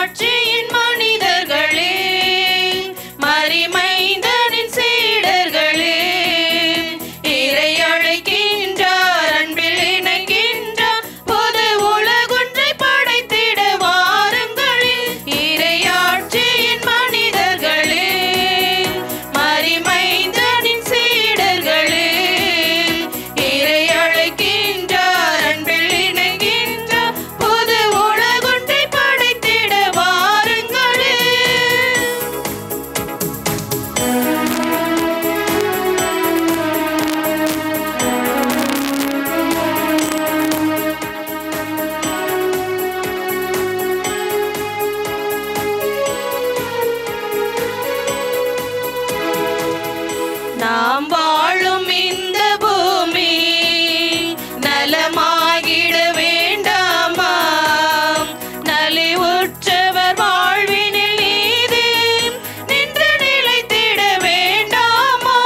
இறையாட்சியின் மனிதர்களே, மரிமைந்தனின் சீடர்களே, இறை அழைக்கின்றார், அன்பில் இணைக்கின்றார், புது உலகொன்றை படைத்திட வாருங்கள். இறையாட்சியின் மனிதர்களே, மரிமைந்தனின் சீடர்களே, இறை அழைக்கின்றார், அன்பில் இணைக்கின்றார், புது உலகொன்றை படைத்திட வாருங்கள். நாம் வாழும் இந்த பூமி நலமாகிட வேண்டாமா? நலிவுற்றவர் வாழ்வினில் நீதி நின்று நிலைத்திட வேண்டாமா?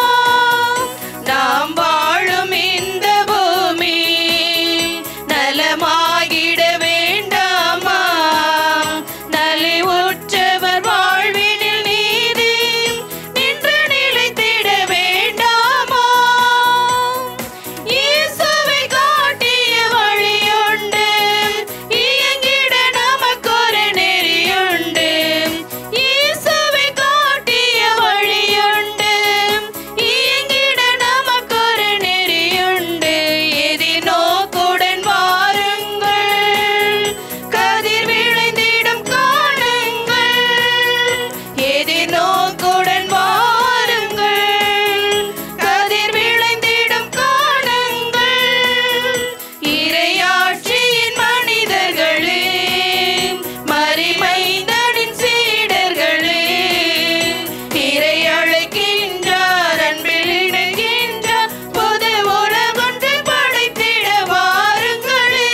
நாம் வாழும் இந்த பூமி நலமாகிட வேண்டாமா? நலிவுற்றவர் வாழ்வினில் நீதி நின்று நிலைத்திட வேண்டாமா? இயேசுவை காட்டிய வழியுண்டு, இயங்கிட நமக்கொரு நெறியுண்டு. இயேசுவை காட்டிய வழியுண்டு, இயங்கிட நமக்கொரு நெறியுண்டு. எதிர்நோக்குடன் வாருங்கள், கதிர் விளைந்திடும் காணுங்கள். எதிர்நோக்குடன் வாருங்கள், கதிர் விளைந்திடும் காணுங்கள். இறையாட்சியின் மனிதர்களே, மரிமைந்தனின் சீடர்களே, இறை அழைக்கின்றார், அன்பில் இணைக்கின்றார், புது உலகொன்றை படைத்திட வாருங்களே.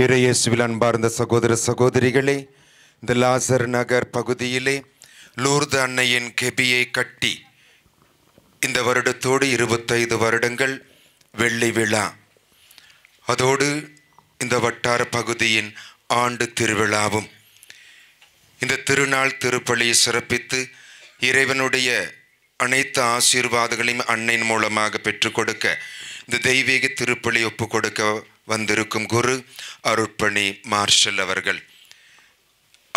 இறையேசுவில் அன்பார்ந்த சகோதர சகோதரிகளே, இந்த லாசர் நகர் பகுதியிலே லூர்து அன்னையின் கெபியை கட்டி இந்த வருடத்தோடு 25 வருடங்கள் வெள்ளி விழா. அதோடு இந்த வட்டார பகுதியின் ஆண்டு திருவிழாவும். இந்த திருநாள் திருப்பலியை சிறப்பித்து இறைவனுடைய அனைத்து ஆசீர்வாதங்களையும் அன்னையின் மூலமாக பெற்றுக் கொடுக்க இந்த தெய்வீக திருப்பலி ஒப்பு கொடுக்க வந்திருக்கும் குரு அருட்பணி மார்ஷல் அவர்கள்.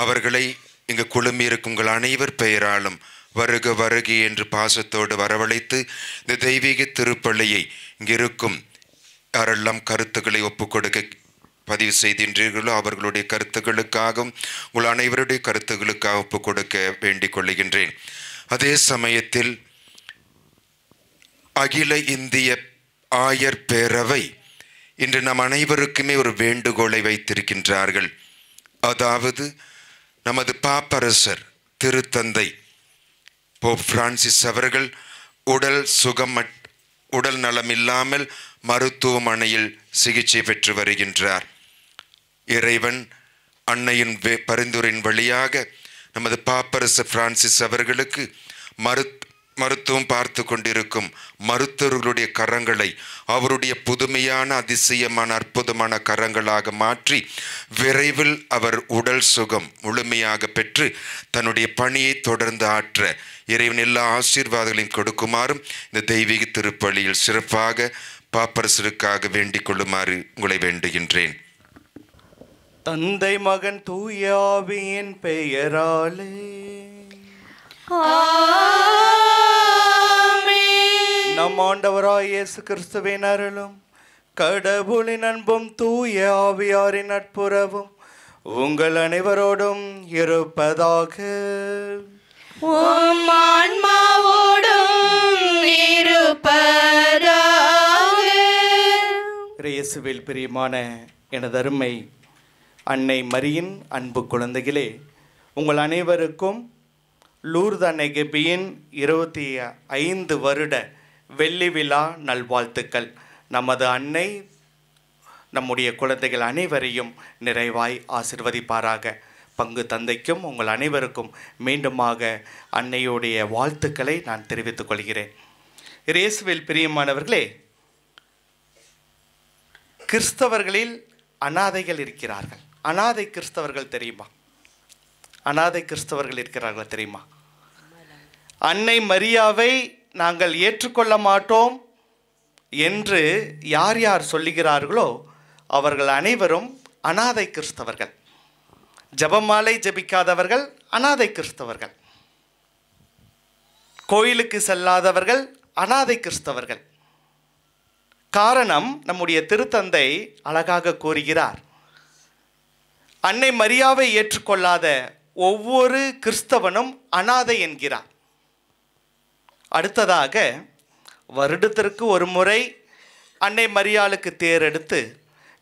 அவர்களை இங்கு குழுமியிருக்கும் உங்கள் அனைவர் பெயராலும் வருக வருக என்று பாசத்தோடு வரவழைத்து இந்த தெய்வீக திருப்பலியை இங்கிருக்கும் யாரெல்லாம் கருத்துக்களை ஒப்பு கொடுக்க பதிவு செய்கின்றீர்களோ அவர்களுடைய கருத்துக்களுக்காகவும் உங்கள் அனைவருடைய கருத்துக்களுக்காக ஒப்பு கொடுக்க வேண்டிக் கொள்கின்றேன். அதே சமயத்தில் அகில இந்திய ஆயர் பேரவை இன்று நம் அனைவருக்குமே ஒரு வேண்டுகோளை வைத்திருக்கின்றார்கள். அதாவது நமது பாப்பரசர் திருத்தந்தை போப் பிரான்சிஸ் அவர்கள் உடல் நலம் இல்லாமல் மருத்துவமனையில் சிகிச்சை பெற்று வருகின்றார். இறைவன் அன்னையின் பரிந்துரையின் வழியாக நமது பாப்பரசர் பிரான்சிஸ் அவர்களுக்கு மருத்துவம் பார்த்து கொண்டிருக்கும் மருத்துவர்களுடைய கரங்களை அவருடைய புதுமையான அதிசயமான அற்புதமான கரங்களாக மாற்றி விரைவில் அவர் உடல் சுகம் முழுமையாக பெற்று தன்னுடைய பணியை தொடர்ந்து ஆற்ற இறைவன் எல்லா ஆசீர்வாதங்களையும் கொடுக்குமாறும் இந்த தெய்வீக திருப்பலியில் சிறப்பாக பாப்பரசருக்காக வேண்டிக் கொள்ளுமாறு உங்களை வேண்டுகின்றேன். தந்தை மகன் தூய ஆவியின் பெயராலே நம் ஆண்டவராய் இயேசு கிறிஸ்துவின் அருளும் கடவுளின் அன்பும் தூய ஆவியாரின் நட்புறவும் உங்கள் அனைவரோடும் இருப்பதாக. உம் ஆன்மாவோடும் இருப்பதாக. இயேசுவில் பிரியமான எனது அருமை அன்னை மரியின் அன்பு குழந்தைகளே, உங்கள் அனைவருக்கும் லூர்து அன்னை கெபியின் 25 வருட வெள்ளி விழா நல்வாழ்த்துக்கள். நமது அன்னை நம்முடைய குழந்தைகள் அனைவரையும் நிறைவாய் ஆசிர்வதிப்பாராக. பங்கு தந்தைக்கும் உங்கள் அனைவருக்கும் மீண்டுமாக அன்னையுடைய வாழ்த்துக்களை நான் தெரிவித்துக் கொள்கிறேன். இயேசுவில் பிரியமானவர்களே, கிறிஸ்தவர்களில் அனாதைகள் இருக்கிறார்கள். அனாதை கிறிஸ்தவர்கள் தெரியுமா? அனாதை கிறிஸ்தவர்கள் இருக்கிறார்கள் தெரியுமா? அன்னை மரியாவை நாங்கள் ஏற்றுக்கொள்ள மாட்டோம் என்று யார் யார் சொல்லுகிறார்களோ அவர்கள் அனைவரும் அனாதை கிறிஸ்தவர்கள். ஜெபமாலை ஜெபிக்காதவர்கள் அனாதை கிறிஸ்தவர்கள். கோயிலுக்கு செல்லாதவர்கள் அனாதை கிறிஸ்தவர்கள். காரணம், நம்முடைய திருத்தந்தை அழகாக கூறுகிறார், அன்னை மரியாவை ஏற்றுக்கொள்ளாத ஒவ்வொரு கிறிஸ்தவனும் அனாதை என்கிறார். அடுத்ததாக, வருடத்திற்கு ஒரு முறை அன்னை மரியாளுக்கு தேரெடுத்து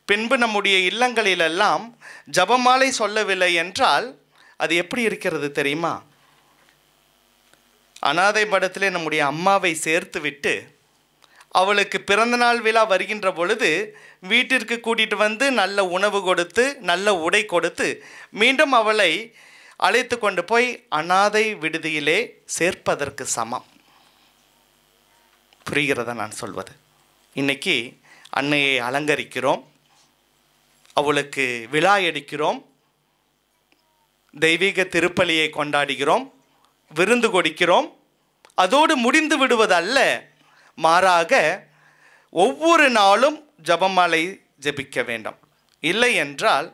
பின்பு நம்முடைய இல்லங்களிலெல்லாம் ஜபமாலை சொல்லவில்லை என்றால் அது எப்படி இருக்கிறது தெரியுமா? அனாதை மடத்திலே நம்முடைய அம்மாவை சேர்த்து விட்டு அவளுக்கு பிறந்தநாள் விழா வருகின்ற பொழுது வீட்டிற்கு கூட்டிகிட்டு வந்து நல்ல உணவு கொடுத்து நல்ல உடை கொடுத்து மீண்டும் அவளை அழைத்து கொண்டு போய் அனாதை விடுதியிலே சேர்ப்பதற்கு சமம். புரிகிறதா நான் சொல்வது? இன்னைக்கு அன்னையை அலங்கரிக்கிறோம், அவளுக்கு விழா எடுக்கிறோம், தெய்வீக திருப்பலியை கொண்டாடுகிறோம், விருந்து கொடுக்கிறோம். அதோடு முடிந்து விடுவதல்ல, மாறாக ஒவ்வொரு நாளும் ஜபமாலை ஜெபிக்க வேண்டும். இல்லை என்றால்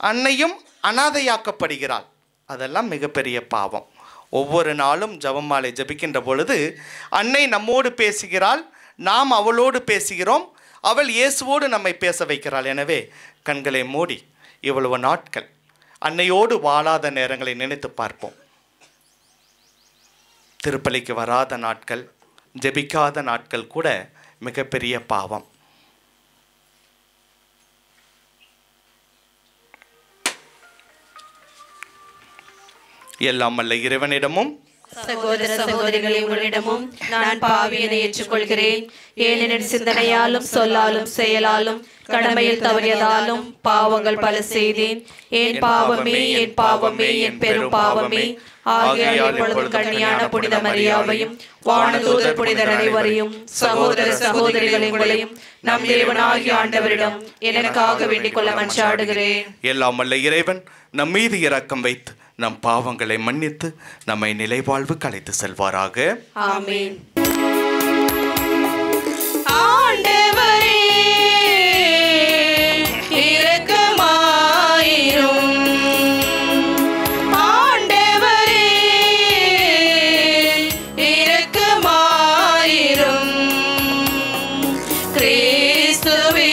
அன்னையும் அனாதையாக்கப்படுகிறாள். அதெல்லாம் மிகப்பெரிய பாவம். ஒவ்வொரு நாளும் ஜபமாலை ஜெபிக்கின்ற பொழுது அன்னை நம்மோடு பேசுகிறாள், நாம் அவளோடு பேசுகிறோம், அவள் இயேசுவோடு நம்மை பேச வைக்கிறாள். எனவே கண்களை மூடி இவ்வளவு நாட்கள் அன்னையோடு வாழாத நேரங்களை நினைத்து பார்ப்போம். திருப்பலிக்கு வராத நாட்கள், ஜெபிக்காத நாட்கள் கூட மிகப்பெரிய பாவம். எல்லாம் வல்ல இறைவனிடமும் சகோதர சகோதரிகளே, உங்களிடமும் நான் பாவியனை ஏற்றுக்கொள்கிறேன். ஏனெனில் சிந்தனையாலும் சொல்லாலும் செயலாலும் கடமையில் தவறியதாலும் பாவங்கள் பல செய்தேன். என் பாவமே, என் பாவமே, என் பெரும் பாவமே. ஆகையால் இப்பொழுது கன்னியான புனித மரியாவையும் வானதூதர் புனிதர் அனைவரையும் சகோதர சகோதரிகளை உங்களையும் நம் தேவனாகிய ஆண்டவரிடம் எனக்காக வேண்டிக் கொள்ள மன்றாடுகிறேன். எல்லாம் வல்ல இறைவன் நம் மீது இரக்கம் வைத்து நம் பாவங்களை மன்னித்து நம்மை நிலைவாழ்வுக்கு அழைத்து செல்வாராக. ஆமென். ஆண்டவரே இரக்கமாயிரும். ஆண்டவரே இரக்கமாயிரும். கிறிஸ்துவே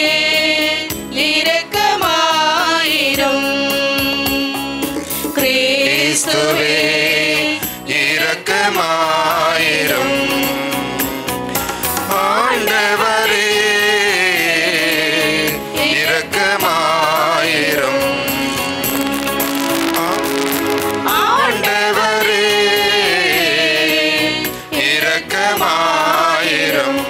இரக்கமாயிரும். கிறிஸ்துவே இரக்கமாயிரும். ஆண்டவரே இரக்கமாயிரும். ஆண்டவரே இரக்கமாயிரும்.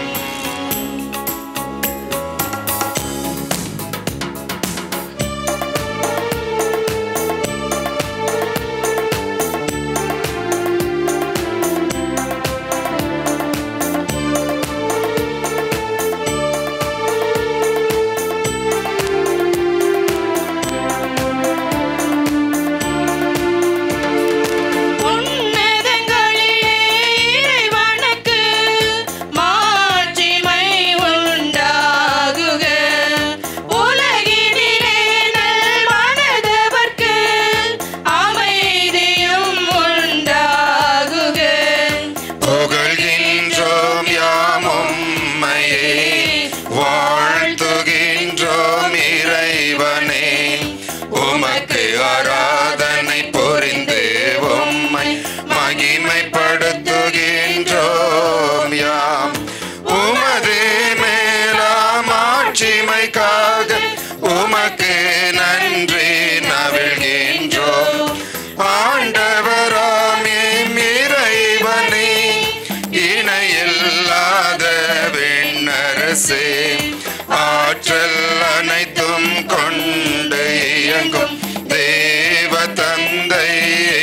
ஆற்றல் அனைத்தும் கொண்டு இயங்கும் தேவ தந்தை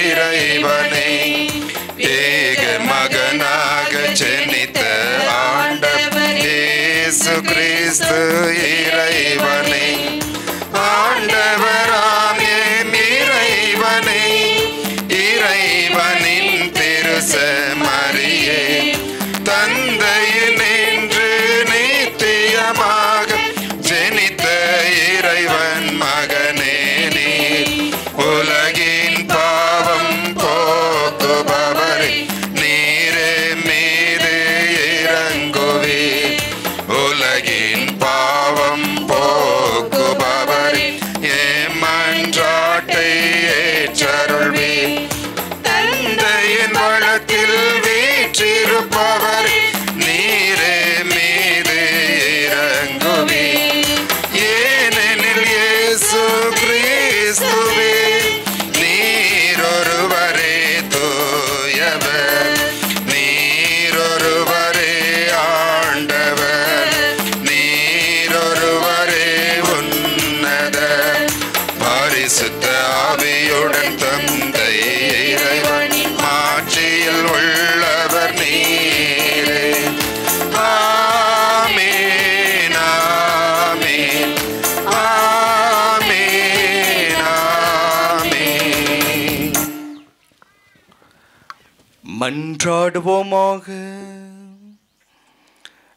இறைவனே, ஏக மகனாக ஜனித்த ஆண்டவர் இயேசு கிறிஸ்து இறைவனே, ஆண்டவரா பரிசுத்த ஆவியுடன் தந்தை இறைவனின் மாட்சியில் உள்ளவர் நீரே. ஆமென் ஆமென் ஆமென் ஆமென். மன்றாடுவோமாக.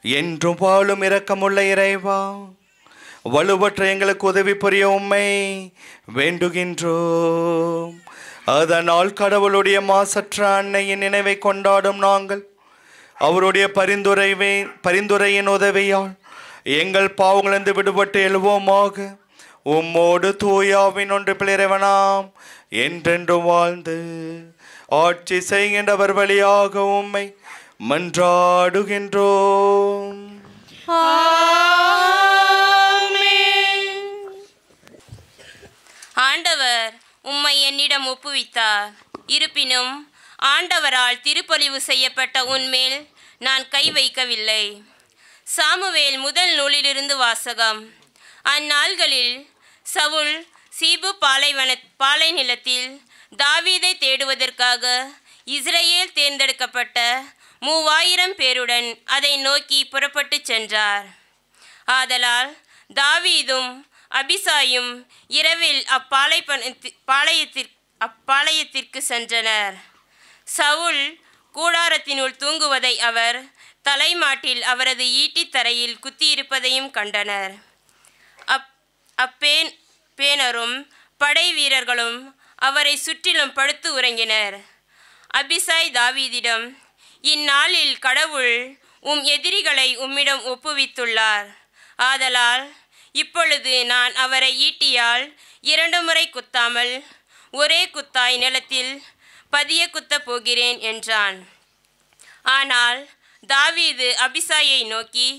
என்றும் வாழும் இரக்கமுள்ள இறைவா, வலுவற்ற எங்களுக்கு உதவி புரிய உம்மை வேண்டுகின்றோம். அதனால் கடவுளுடைய மாசற்ற அன்னையின் நினைவை கொண்டாடும் நாங்கள் அவருடைய பரிந்துரையின் உதவியால் எங்கள் பாவங்களிலிருந்து விடுபட்டு எழுவோமாக. உம்மோடு தூயாவின் ஒன்று பிளிரவனாம் என்றென்று வாழ்ந்து ஆட்சி செய்கின்றவர் வழியாக உம்மை மன்றாடுகின்றோம். ஆண்டவர் உம்மை என்னிடம் ஒப்புவித்தார். இருப்பினும் ஆண்டவரால் திருப்பொழிவு செய்யப்பட்ட உன்மேல் நான் கை வைக்கவில்லை. சாமுவேல் முதல் நூலிலிருந்து வாசகம். அந்நாள்களில் சவுல் சீபு பாலை நிலத்தில் தாவீதை தேடுவதற்காக இஸ்ரேல் தேர்ந்தெடுக்கப்பட்ட 3000 பேருடன் அதை நோக்கி புறப்பட்டு சென்றார். ஆதலால் தாவீதும் அபிசாயும் இரவில் அப்பாளையத்திற்கு சென்றனர். சவுல் கூடாரத்தினுள் தூங்குவதை அவர் தலைமாட்டில் அவரது ஈட்டி தரையில் குத்தியிருப்பதையும் கண்டனர். பேனரும் படை வீரர்களும் அவரை சுற்றிலும் படுத்து உறங்கினர். அபிசாய் தாவீதிடம், இந்நாளில் கடவுள் உம் எதிரிகளை உம்மிடம் ஒப்புவித்துள்ளார். ஆதலால் இப்பொழுது நான் அவரை ஈட்டியால் 2 முறை குத்தாமல் ஒரே குத்தாய் நிலத்தில் பதிய குத்தப் போகிறேன் என்றான். ஆனால் தாவீது அபிசாயை நோக்கி,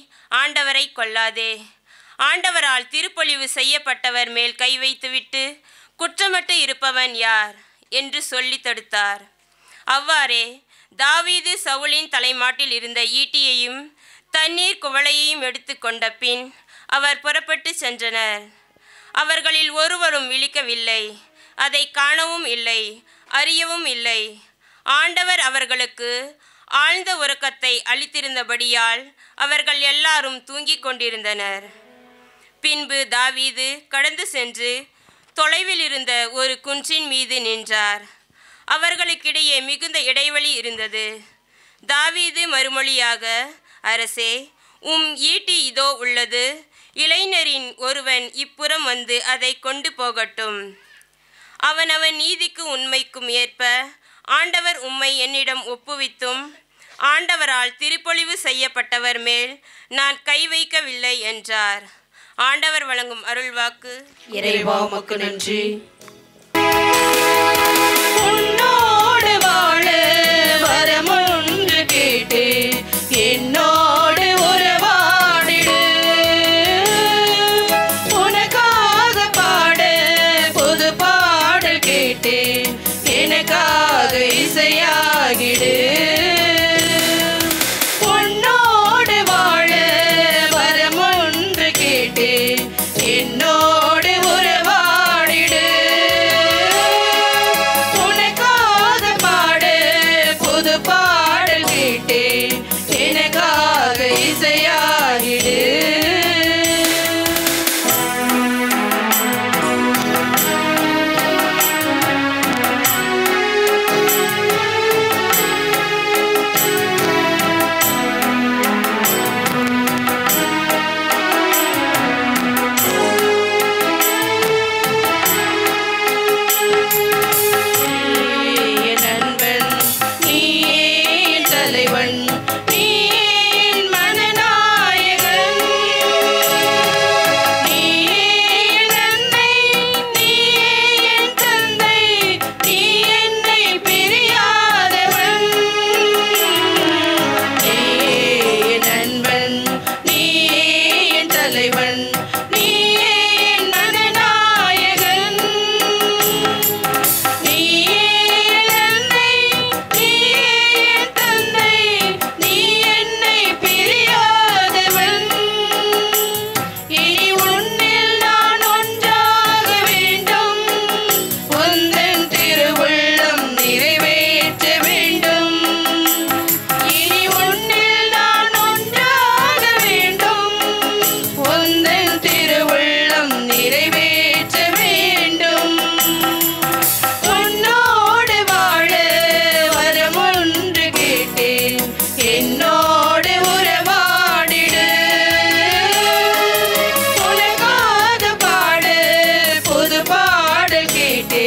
ஆண்டவரை கொல்லாதே. ஆண்டவரால் திருப்பொழிவு செய்யப்பட்டவர் மேல் கை வைத்துவிட்டு குற்றமற்று இருப்பவன் யார் என்று சொல்லி தடுத்தார். அவ்வாறே தாவீது சவுலின் தலைமாட்டில் இருந்த ஈட்டியையும் தண்ணீர் குவளையையும் எடுத்து கொண்ட பின் அவர் புறப்பட்டு சென்றனர். அவர்களில் ஒருவரும் விழிக்கவில்லை, அதை காணவும் இல்லை, அறியவும் இல்லை. ஆண்டவர் அவர்களுக்கு ஆழ்ந்த உறக்கத்தை அளித்திருந்தபடியால் அவர்கள் எல்லாரும் தூங்கிக் கொண்டிருந்தனர். பின்பு தாவீது கடந்து சென்று தொலைவில் இருந்த ஒரு குன்றின் மீது நின்றார். அவர்களுக்கிடையே மிகுந்த இடைவெளி இருந்தது. தாவீது மறுமொழியாக, அரசே, உம் ஈட்டி இதோ உள்ளது. இளைஞரின் ஒருவன் இப்புறம் வந்து அதை கொண்டு போகட்டும். அவனவன் நீதிக்கு உண்மைக்கும் ஏற்ப ஆண்டவர் உம்மை என்னிடம் ஒப்புவித்தும் ஆண்டவரால் திருப்பொழிவு செய்யப்பட்டவர் மேல் நான் கை வைக்கவில்லை என்றார். ஆண்டவர் வழங்கும் அருள்வாக்கு. இறைவா உமக்கு நன்றி. உன்னோடு வாழ வரமொன்று கேட்டு என்னோடு உறவாடிடு. உனக்காக பாட புது பாடல் கேட்டு எனக்காக இசையாகிடு. உன்னோடு வாழ வரமொன்று கேட்டு என்னோடு உறவாடிடு.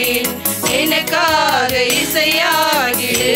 கேட்டேன், எனக்காக இசையாகிடு.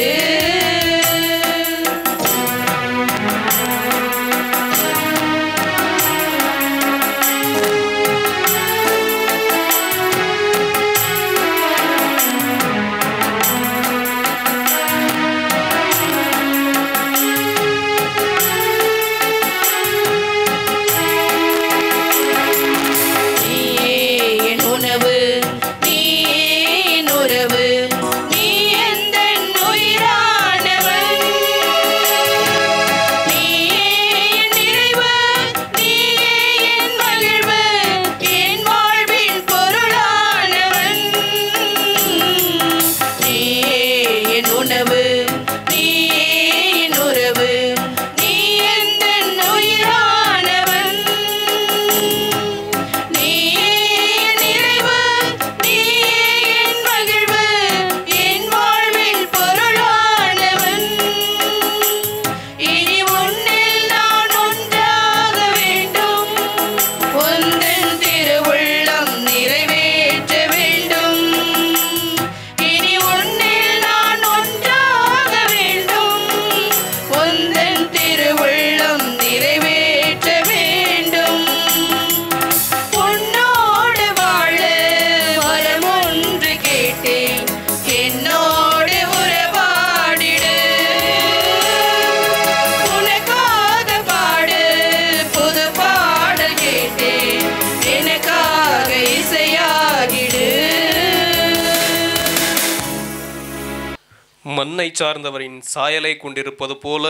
மண்ணை சார்ந்தவரின் சாயலை கொண்டிருப்பது போல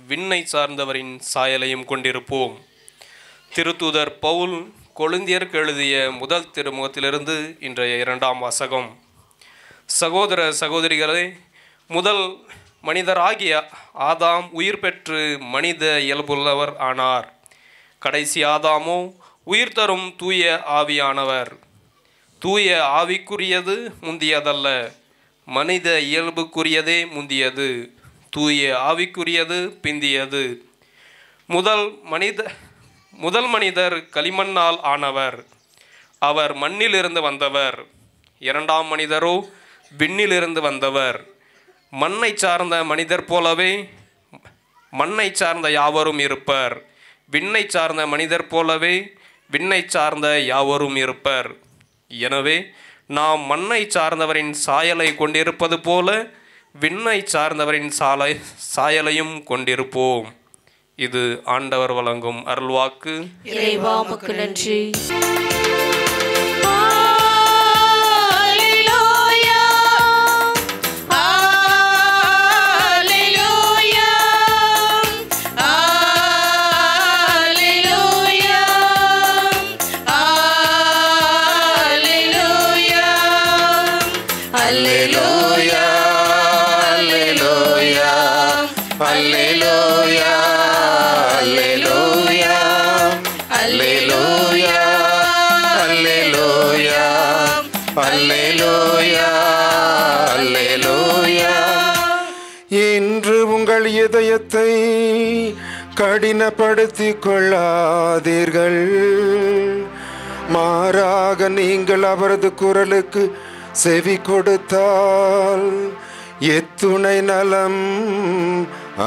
விண்ணை சார்ந்தவரின் சாயலையும் கொண்டிருப்போம். திருத்தூதர் பவுல் கொரிந்தியருக்கு எழுதிய முதல் திருமுகத்திலிருந்து இன்றைய 2ஆம் வாசகம். சகோதர சகோதரிகளே, முதல் மனிதராகிய ஆதாம் உயிர் பெற்று மனித இயல்புள்ளவர் ஆனார். கடைசி ஆதாமோ உயிர் தரும் தூய ஆவியானவர். தூய ஆவிக்குரியது முந்தியதல்ல, மனித இயல்புக்குரியதே முந்தியது. தூய ஆவிக்குரியது பிந்தியது. முதல் மனிதர் களிமண்ணால் ஆனவர். அவர் மண்ணிலிருந்து வந்தவர். 2ஆம் மனிதரோ விண்ணிலிருந்து வந்தவர். மண்ணை சார்ந்த மனிதர் போலவே மண்ணை சார்ந்த யாவரும் இருப்பர். விண்ணை சார்ந்த மனிதர் போலவே விண்ணை சார்ந்த யாவரும் இருப்பர். எனவே நாம் மண்ணை சார்ந்தவரின் சாயலை கொண்டிருப்பது போல விண்ணை சார்ந்தவரின் சாயலையும் கொண்டிருப்போம். இது ஆண்டவர் வழங்கும் அருள்வாக்கு. இறைவா உமக்கு நன்றி. இன்று உங்கள் இதயத்தை கடினப்படுத்திக் கொள்ளாதீர்கள். மாறாக நீங்கள் அவரது குரலுக்கு செவி கொடுத்தால் எத்துணை நலம்.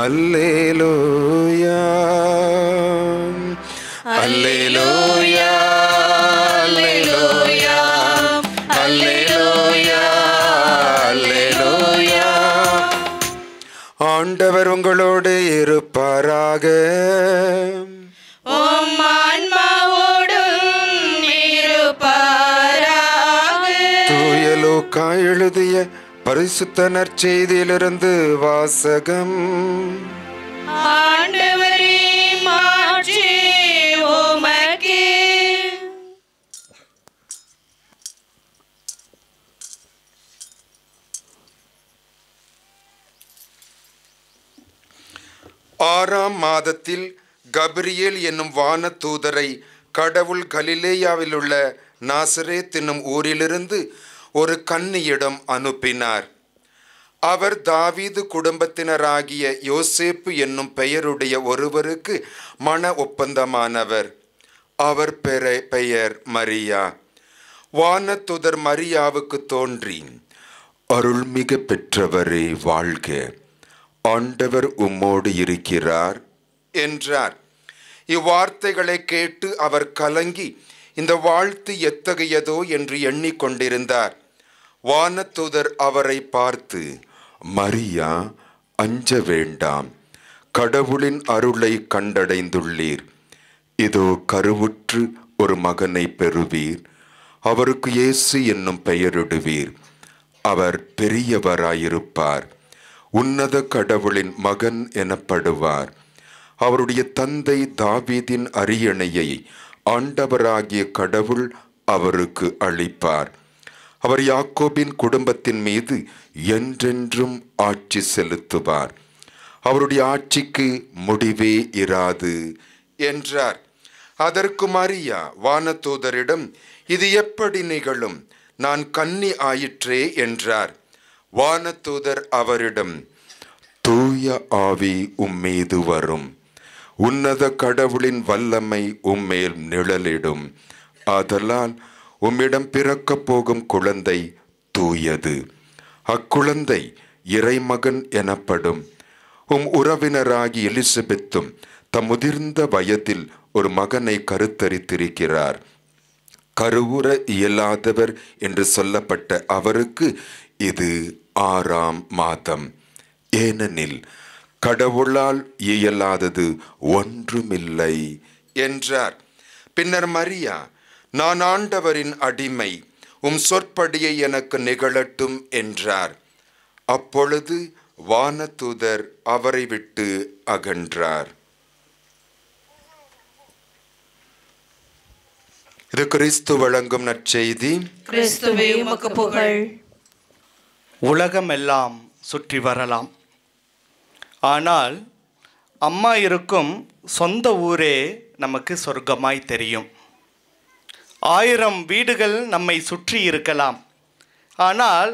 அல்லேலூயா அல்லேலூயா அல்லேலூயா அல்லேலூயா அல்லேலூயா. ஆண்டவர் உங்களோடு இருப்பாராக. உம் ஆன்மாவோடும் இருப்பாராக. தூய லூக்கா எழுதிய பரிசுத்த நற்செய்தியிலிருந்து வாசகம். ஆண்டவரே மாட்சி உமக்கே. ஆறாம் மாதத்தில் கபிரியேல் என்னும் வான தூதரை கடவுள் கலிலேயாவில் உள்ள நாசரேத் என்னும் ஊரிலிருந்து ஒரு கன்னியிடம் அனுப்பினார். அவர் தாவீது குடும்பத்தினராகிய யோசேப்பு என்னும் பெயருடைய ஒருவருக்கு மன ஒப்பந்தமானவர். அவர் பெயர் மரியா. வானதூதர் மரியாவுக்கு தோன்றி, அருள்மிகு பெற்றவரே வாழ்க, ஆண்டவர் உம்மோடு இருக்கிறார் என்றார். இவ்வார்த்தைகளை கேட்டு அவர் கலங்கி இந்த வாழ்த்து எத்தகையதோ என்று எண்ணிக்கொண்டிருந்தார். வானதூதர் அவரை பார்த்து, மரியா, அஞ்ச வேண்டாம், கடவுளின் அருளை கண்டடைந்துள்ளீர். இதோ கருவுற்று ஒரு மகனை பெறுவீர். அவருக்கு இயேசு என்னும் பெயரிடுவீர். அவர் பெரியவராயிருப்பார். உன்னத கடவுளின் மகன் எனப்படுவார். அவருடைய தந்தை தாவீதின் அரியணையை ஆண்டவராகிய கடவுள் அவருக்கு அளிப்பார். அவர் யாக்கோபின் குடும்பத்தின் மீது என்றென்றும் ஆட்சி செலுத்துவார். அவருடைய ஆட்சிக்கு முடிவே இராது என்றார். அதற்கு மரியா வானதூதரிடம், இது எப்படி நிகழும்? நான் கன்னி ஆயிற்றே என்றார். வானதூதர் அவரிடம், தூய ஆவி உம்மீது வரும், உன்னத கடவுளின் வல்லமை உம்மேல் நிழலிடும். ஆதலால் உம்மிடம் பிறக்கப் போகும் குழந்தை தூயது. அக்குழந்தை இறைமகன் எனப்படும். உம் உறவினராகி எலிசபெத்தும் தம் முதிர்ந்த வயதில் ஒரு மகனை கருத்தரித்திருக்கிறார். கருவுற இயலாதவர் என்று சொல்லப்பட்ட அவருக்கு இது 6ஆம் மாதம். ஏனெனில் கடவுளால் இயலாதது ஒன்றுமில்லை என்றார். பின்னர் மரியா, நான் ஆண்டவரின் அடிமை, உம் சொற்படியை எனக்கு நிகழட்டும் என்றார். அப்பொழுது வானதூதர் அவரை விட்டு அகன்றார். இது கிறிஸ்து வழங்கும் நற்செய்தி. கிறிஸ்துவே உமக்கு புகழ். உலகமெல்லாம் சுற்றி வரலாம், ஆனால் அம்மா இருக்கும் சொந்த ஊரே நமக்கு சொர்க்கமாய் தெரியும். 1000 வீடுகள் நம்மை சுற்றி இருக்கலாம், ஆனால்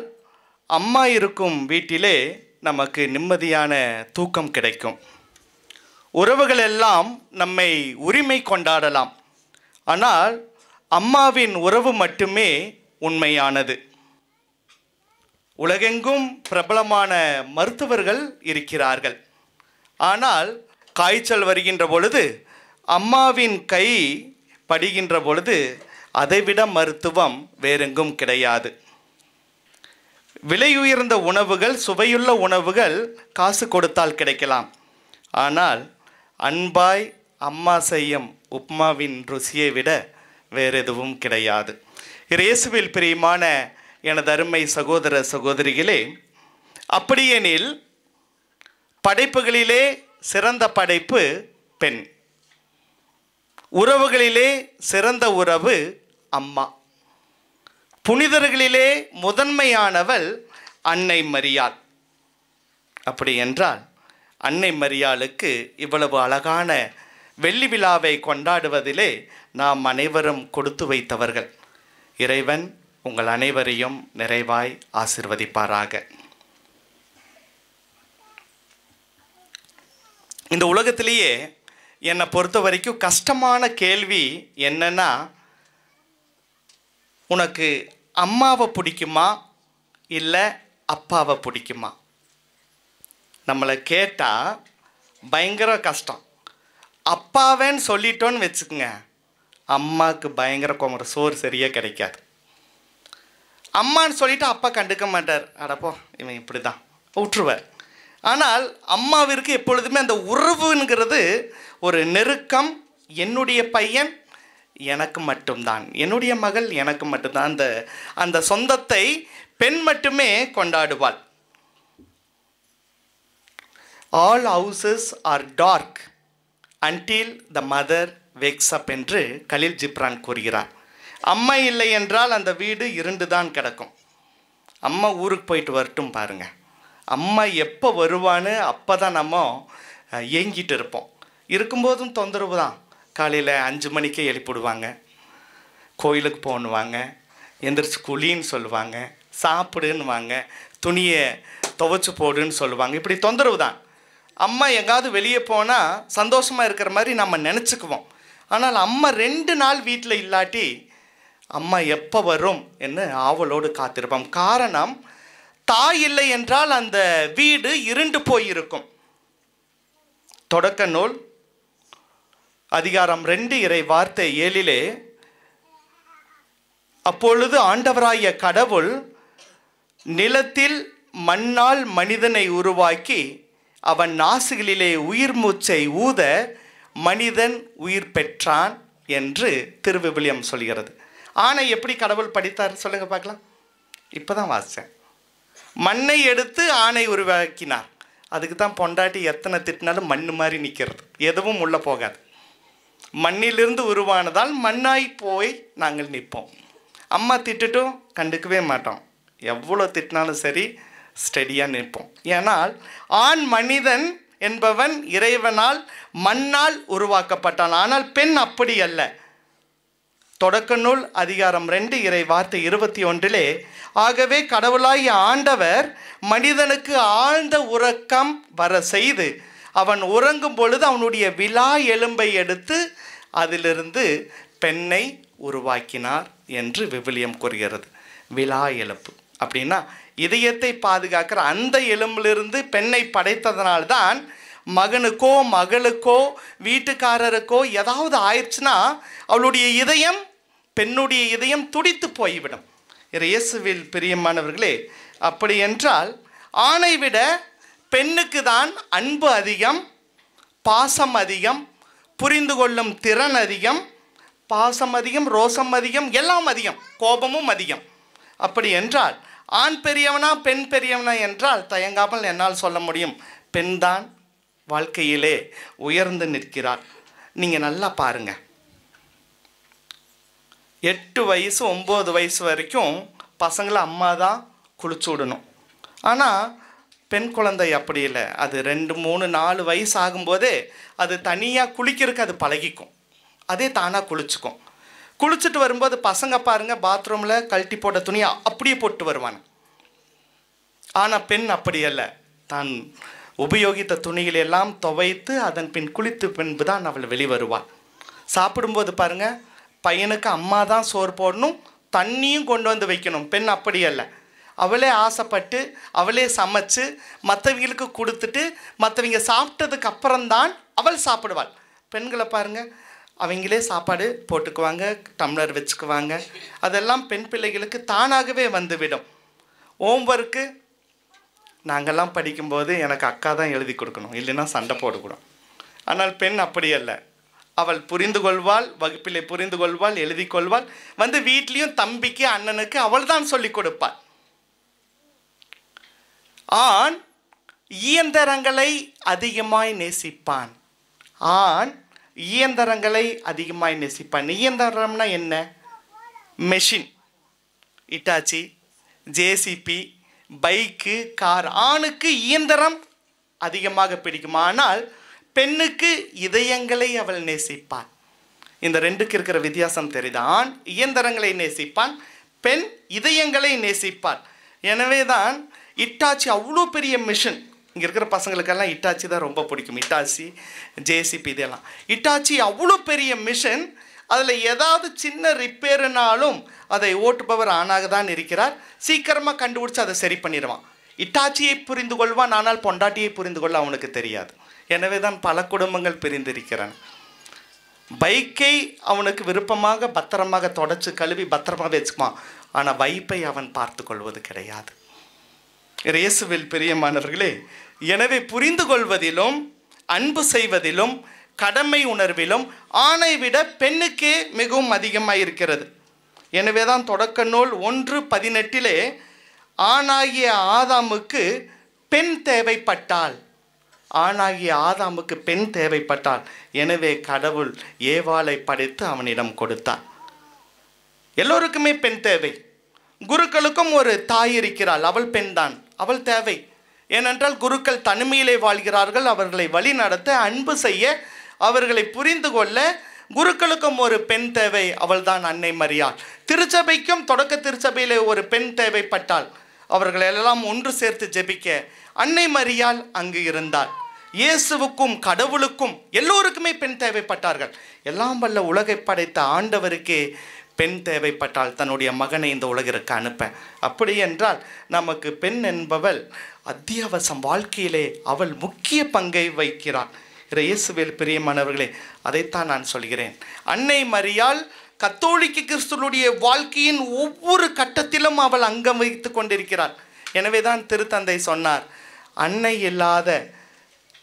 அம்மா இருக்கும் வீட்டிலே நமக்கு நிம்மதியான தூக்கம் கிடைக்கும். உறவுகள் எல்லாம் நம்மை உரிமை கொண்டாடலாம், ஆனால் அம்மாவின் உறவு மட்டுமே உண்மையானது. உலகெங்கும் பிரபலமான மருத்துவர்கள் இருக்கிறார்கள், ஆனால் காய்ச்சல் வருகின்ற பொழுது அம்மாவின் கை படுகின்ற பொழுது அதைவிட மருத்துவம் வேறெங்கும் கிடையாது. விலையுயர்ந்த உணவுகள், சுவையுள்ள உணவுகள் காசு கொடுத்தால் கிடைக்கலாம், ஆனால் அன்பாய் அம்மா செய்யும் உப்மாவின் ருசியை விட வேறு எதுவும் கிடையாது. இயேசுவில் பிரியமான எனது அருமை சகோதர சகோதரிகளே, அப்படியெனில் படைப்புகளிலே சிறந்த படைப்பு பெண், உறவுகளிலே சிறந்த உறவு அம்மா, புனிதர்களிலே முதன்மையானவள் அன்னை மரியாள். அப்படி என்றால் அன்னை மரியாளுக்கு இவ்வளவு அழகான வெள்ளி விழாவை கொண்டாடுவதிலே நாம் அனைவரும் கொடுத்து வைத்தவர்கள். இறைவன் உங்கள் அனைவரையும் நிறைவாய் ஆசிர்வதிப்பாராக. இந்த உலகத்திலேயே என்னை பொறுத்த வரைக்கும் கஷ்டமான கேள்வி என்னன்னா, உனக்கு அம்மாவை பிடிக்குமா இல்லை அப்பாவை பிடிக்குமா? நம்மளை கேட்டால் பயங்கர கஷ்டம். அப்பாவேன்னு சொல்லிட்டோன்னு வச்சுக்கோங்க, அம்மாவுக்கு பயங்கர கோமர, சோறு சரியாக கிடைக்காது. அம்மான்னு சொல்லிவிட்டு அப்பா கண்டுக்க மாட்டார், அடப்போ இவன் இப்படி தான் விட்டுருவார். ஆனால் அம்மாவிற்கு எப்பொழுதுமே அந்த உறவுங்கிறது ஒரு நெருக்கம். என்னுடைய பையன் எனக்கு மட்டும்தான், என்னுடைய மகள் எனக்கு மட்டும்தான். அந்த சொந்தத்தை பெண் மட்டுமே கொண்டாடுவாள். All houses are dark until the mother wakes up என்று கலீல் ஜிப்ரான் கூறுகிறார். அம்மா இல்லை என்றால் அந்த வீடு இருண்டு தான் கிடக்கும். அம்மா ஊருக்கு போயிட்டு வரட்டும் பாருங்க, அம்மா எப்போ வருவான்னு அப்போ தான் நம்ம ஏங்கிட்டு இருப்போம். இருக்கும்போதும் தொந்தரவு தான். காலையில் 5 மணிக்கே எழுப்பிடுவாங்க, கோயிலுக்கு போகணுவாங்க, எந்திரிச்சு குளின்னு சொல்லுவாங்க, சாப்பிடுன்னுவாங்க, துணியை துவைச்சி போடுன்னு சொல்லுவாங்க. இப்படி தொந்தரவு தான். அம்மா எங்காவது வெளியே போனால் சந்தோஷமாக இருக்கிற மாதிரி நம்ம நினச்சிக்குவோம். ஆனால் அம்மா 2 நாள் வீட்டில் இல்லாட்டி அம்மா எப்போ வரும் என்று ஆவலோடு காத்திருப்போம். காரணம், தாய் இல்லை என்றால் அந்த வீடு இருண்டு போயிருக்கும். தொடக்க நூல் அதிகாரம் 2 இறை வார்த்தை 7 அப்பொழுது ஆண்டவராய கடவுள் நிலத்தில் மண்ணால் மனிதனை உருவாக்கி அவன் நாசிகளிலே உயிர் மூச்சை ஊத மனிதன் உயிர் பெற்றான் என்று திருவிவிலியம் சொல்கிறது. ஆணை எப்படி கடவுள் படித்தார் சொல்லுங்க பார்க்கலாம். இப்போதான் வாசித்தேன். மண்ணை எடுத்து ஆணை உருவாக்கினார். அதுக்கு தான் பொண்டாட்டி எத்தனை திட்டினாலும் மண் மாதிரி நிற்கிறது, எதுவும் உள்ளே போகாது. மண்ணிலிருந்து உருவானதால் மண்ணாய் போய் நாங்கள் நிற்போம். அம்மா திட்டுட்டும் கண்டுக்கவே மாட்டோம், எவ்வளோ திட்டினாலும் சரி ஸ்டெடியாக நிற்போம். ஏனால் ஆண் மனிதன் என்பவன் இறைவனால் மண்ணால் உருவாக்கப்பட்டான். ஆனால் பெண் அப்படி அல்ல. தொடக்க நூல் அதிகாரம் 2 இறை வார்த்தை 21 ஆகவே கடவுளாகிய ஆண்டவர் மனிதனுக்கு ஆழ்ந்த உறக்கம் வர செய்து அவன் உறங்கும் பொழுது அவனுடைய விலா எலும்பை எடுத்து அதிலிருந்து பெண்ணை உருவாக்கினார் என்று விவிலியம் கூறுகிறது. விலா எலும்பு அப்படின்னா இதயத்தை பாதுகாக்கிற அந்த எலும்பிலிருந்து பெண்ணை படைத்ததனால்தான் மகனுக்கோ மகளுக்கோ வீட்டுக்காரருக்கோ ஏதாவது ஆயிடுச்சுன்னா அவளுடைய இதயம், பெண்ணுடைய இதயம் துடித்து போய்விடும். இயேசுவில் பிரியமானவர்களே, அப்படி என்றால் ஆணை விட பெண்ணுக்கு தான் அன்பு அதிகம், பாசம் அதிகம், புரிந்து கொள்ளும் திறன் அதிகம், பாசம் அதிகம், ரோசம் அதிகம், எல்லாம் அதிகம், கோபமும் அதிகம். அப்படி என்றால் ஆண் பெரியவனா பெண் பெரியவனா என்றால் தயங்காமல் என்னால் சொல்ல முடியும், பெண் தான் வாழ்க்கையிலே உயர்ந்து நிற்கிறார். நீங்கள் நல்லா பாருங்கள், 8 வயசு 9 வயசு வரைக்கும் பசங்களை அம்மா தான் குளிச்சு விடணும். ஆனால் பெண் குழந்தை அப்படி இல்லை. அது 2, 3, 4 வயசு ஆகும்போதே அது தனியாக குளிக்கிறதுக்கு அது பழகிக்கும், அதே தானாக குளிச்சுக்கும். குளிச்சுட்டு வரும்போது பசங்க பாருங்கள் பாத்ரூமில் கழட்டி போட்ட துணியை அப்படியே போட்டு வருவாங்க. ஆனால் பெண் அப்படி அல்ல, தான் உபயோகித்த துணிகளெல்லாம் துவைத்து அதன் பின் குளித்து பின்பு தான் அவள் வெளிவருவாள். சாப்பிடும்போது பாருங்கள், பையனுக்கு அம்மா தான் சோறு போடணும், தண்ணியும் கொண்டு வந்து வைக்கணும். பெண் அப்படி அல்ல, அவளே ஆசைப்பட்டு அவளே சமைச்சு மற்றவங்களுக்கு கொடுத்துட்டு மற்றவங்க சாப்பிட்டதுக்கு அப்புறம்தான் அவள் சாப்பிடுவாள். பெண்களை பாருங்கள், அவங்களே சாப்பாடு போட்டுக்குவாங்க, டம்ளர் வச்சுக்குவாங்க. அதெல்லாம் பெண் பிள்ளைகளுக்கு தானாகவே வந்துவிடும். ஹோம்ஒர்க்கு நாங்கள்லாம் படிக்கும்போது எனக்கு அக்கா தான் எழுதி கொடுக்கணும், இல்லைன்னா சண்டை போடக்கூடாது. ஆனால் பெண் அப்படி அல்ல, அவள் புரிந்து கொள்வாள், வகுப்பிலே புரிந்து கொள்வாள், எழுதி கொள்வாள், வந்து வீட்லேயும் தம்பிக்கு அண்ணனுக்கு அவள் தான் சொல்லி கொடுப்பாள். ஆண் இயந்திரங்களை அதிகமாய் நேசிப்பான். ஆண் இயந்திரங்களை அதிகமாய் நேசிப்பான். இயந்திரம்னா என்ன? Machine, Itachi, JCB, bike, car. ஆணுக்கு இயந்திரம் அதிகமாக பிடிக்கும். ஆனால் பெண்ணுக்கு இதயங்களை அவள் நேசிப்பாள். இந்த ரெண்டுக்கு இருக்கிற வித்தியாசம் தெரியுது. ஆண் இயந்திரங்களை நேசிப்பான், பெண் இதயங்களை நேசிப்பாள். எனவே தான் இட்டாச்சி அவ்வளோ பெரிய மிஷின். இங்கே இருக்கிற பசங்களுக்கெல்லாம் இட்டாச்சி தான் ரொம்ப பிடிக்கும். இட்டாச்சி, ஜேசிபி, இதெல்லாம். இட்டாச்சி அவ்வளோ பெரிய மிஷின். அதில் ஏதாவது சின்ன ரிப்பேருனாலும் அதை ஓட்டுபவர் ஆணாக தான் இருக்கிறார். சீக்கிரமாக கண்டுபிடிச்சி அதை சரி பண்ணிடுவான். இட்டாச்சியை புரிந்து கொள்வான், ஆனால் பொண்டாட்டியை புரிந்து கொள்ள அவனுக்கு தெரியாது. எனவே தான் பல குடும்பங்கள் பிரிந்திருக்கிறான். பைக்கை அவனுக்கு விருப்பமாக பத்திரமாக தொடச்சி கழுவி பத்திரமாக வச்சுக்குவான், ஆனால் வைப்பை அவன் பார்த்து கொள்வது கிடையாது. இயேசுவில் பிரியமானவர்களே, எனவே புரிந்து கொள்வதிலும் அன்பு செய்வதிலும் கடமை உணர்விலும் ஆணை விட பெண்ணுக்கே மிகவும் அதிகமாக இருக்கிறது. எனவே தான் தொடக்க நூல் 1:18 ஆணாகிய ஆதாமுக்கு பெண் தேவைப்பட்டாள். ஆணாகிய ஆதாமுக்கு பெண் தேவைப்பட்டாள். எனவே கடவுள் ஏவாளை படைத்து அவனிடம் கொடுத்தார். எல்லோருக்குமே பெண் தேவை. குருக்களுக்கும் ஒரு தாய் இருக்கிறாள், அவள் பெண் தான், அவள் தேவை. ஏனென்றால் குருக்கள் தனிமையிலே வாழ்கிறார்கள். அவர்களை வழி நடத்த, அன்பு செய்ய, அவர்களை புரிந்து கொள்ள குருக்களுக்கும் ஒரு பெண் தேவை, அவள் தான் அன்னை மரியாள். திருச்சபைக்கும் தொடக்க திருச்சபையிலே ஒரு பெண் தேவைப்பட்டாள். அவர்களெல்லாம் ஒன்று சேர்த்து ஜெபிக்க அன்னை மரியாள் அங்கு இருந்தாள். இயேசுவுக்கும் கடவுளுக்கும் எல்லோருக்குமே பெண் தேவைப்பட்டார்கள். எல்லாம் வல்ல உலகை படைத்த ஆண்டவருக்கே பெண் தேவைப்பட்டால் தன்னுடைய மகனை இந்த உலகிற்கு அனுப்ப. அப்படி என்றால் நமக்கு பெண் என்பவள் அத்தியாவசியம், வாழ்க்கையிலே அவள் முக்கிய பங்கை வைக்கிறாள். இயேசுவில் பிரியமானவர்களே, அதைத்தான் நான் சொல்கிறேன். அன்னை மரியாள் கத்தோலிக்க கிறிஸ்துவனுடைய வாழ்க்கையின் ஒவ்வொரு கட்டத்திலும் அவள் அங்கம் வகித்து கொண்டிருக்கிறாள். எனவே தான் திருத்தந்தை சொன்னார், அன்னை இல்லாத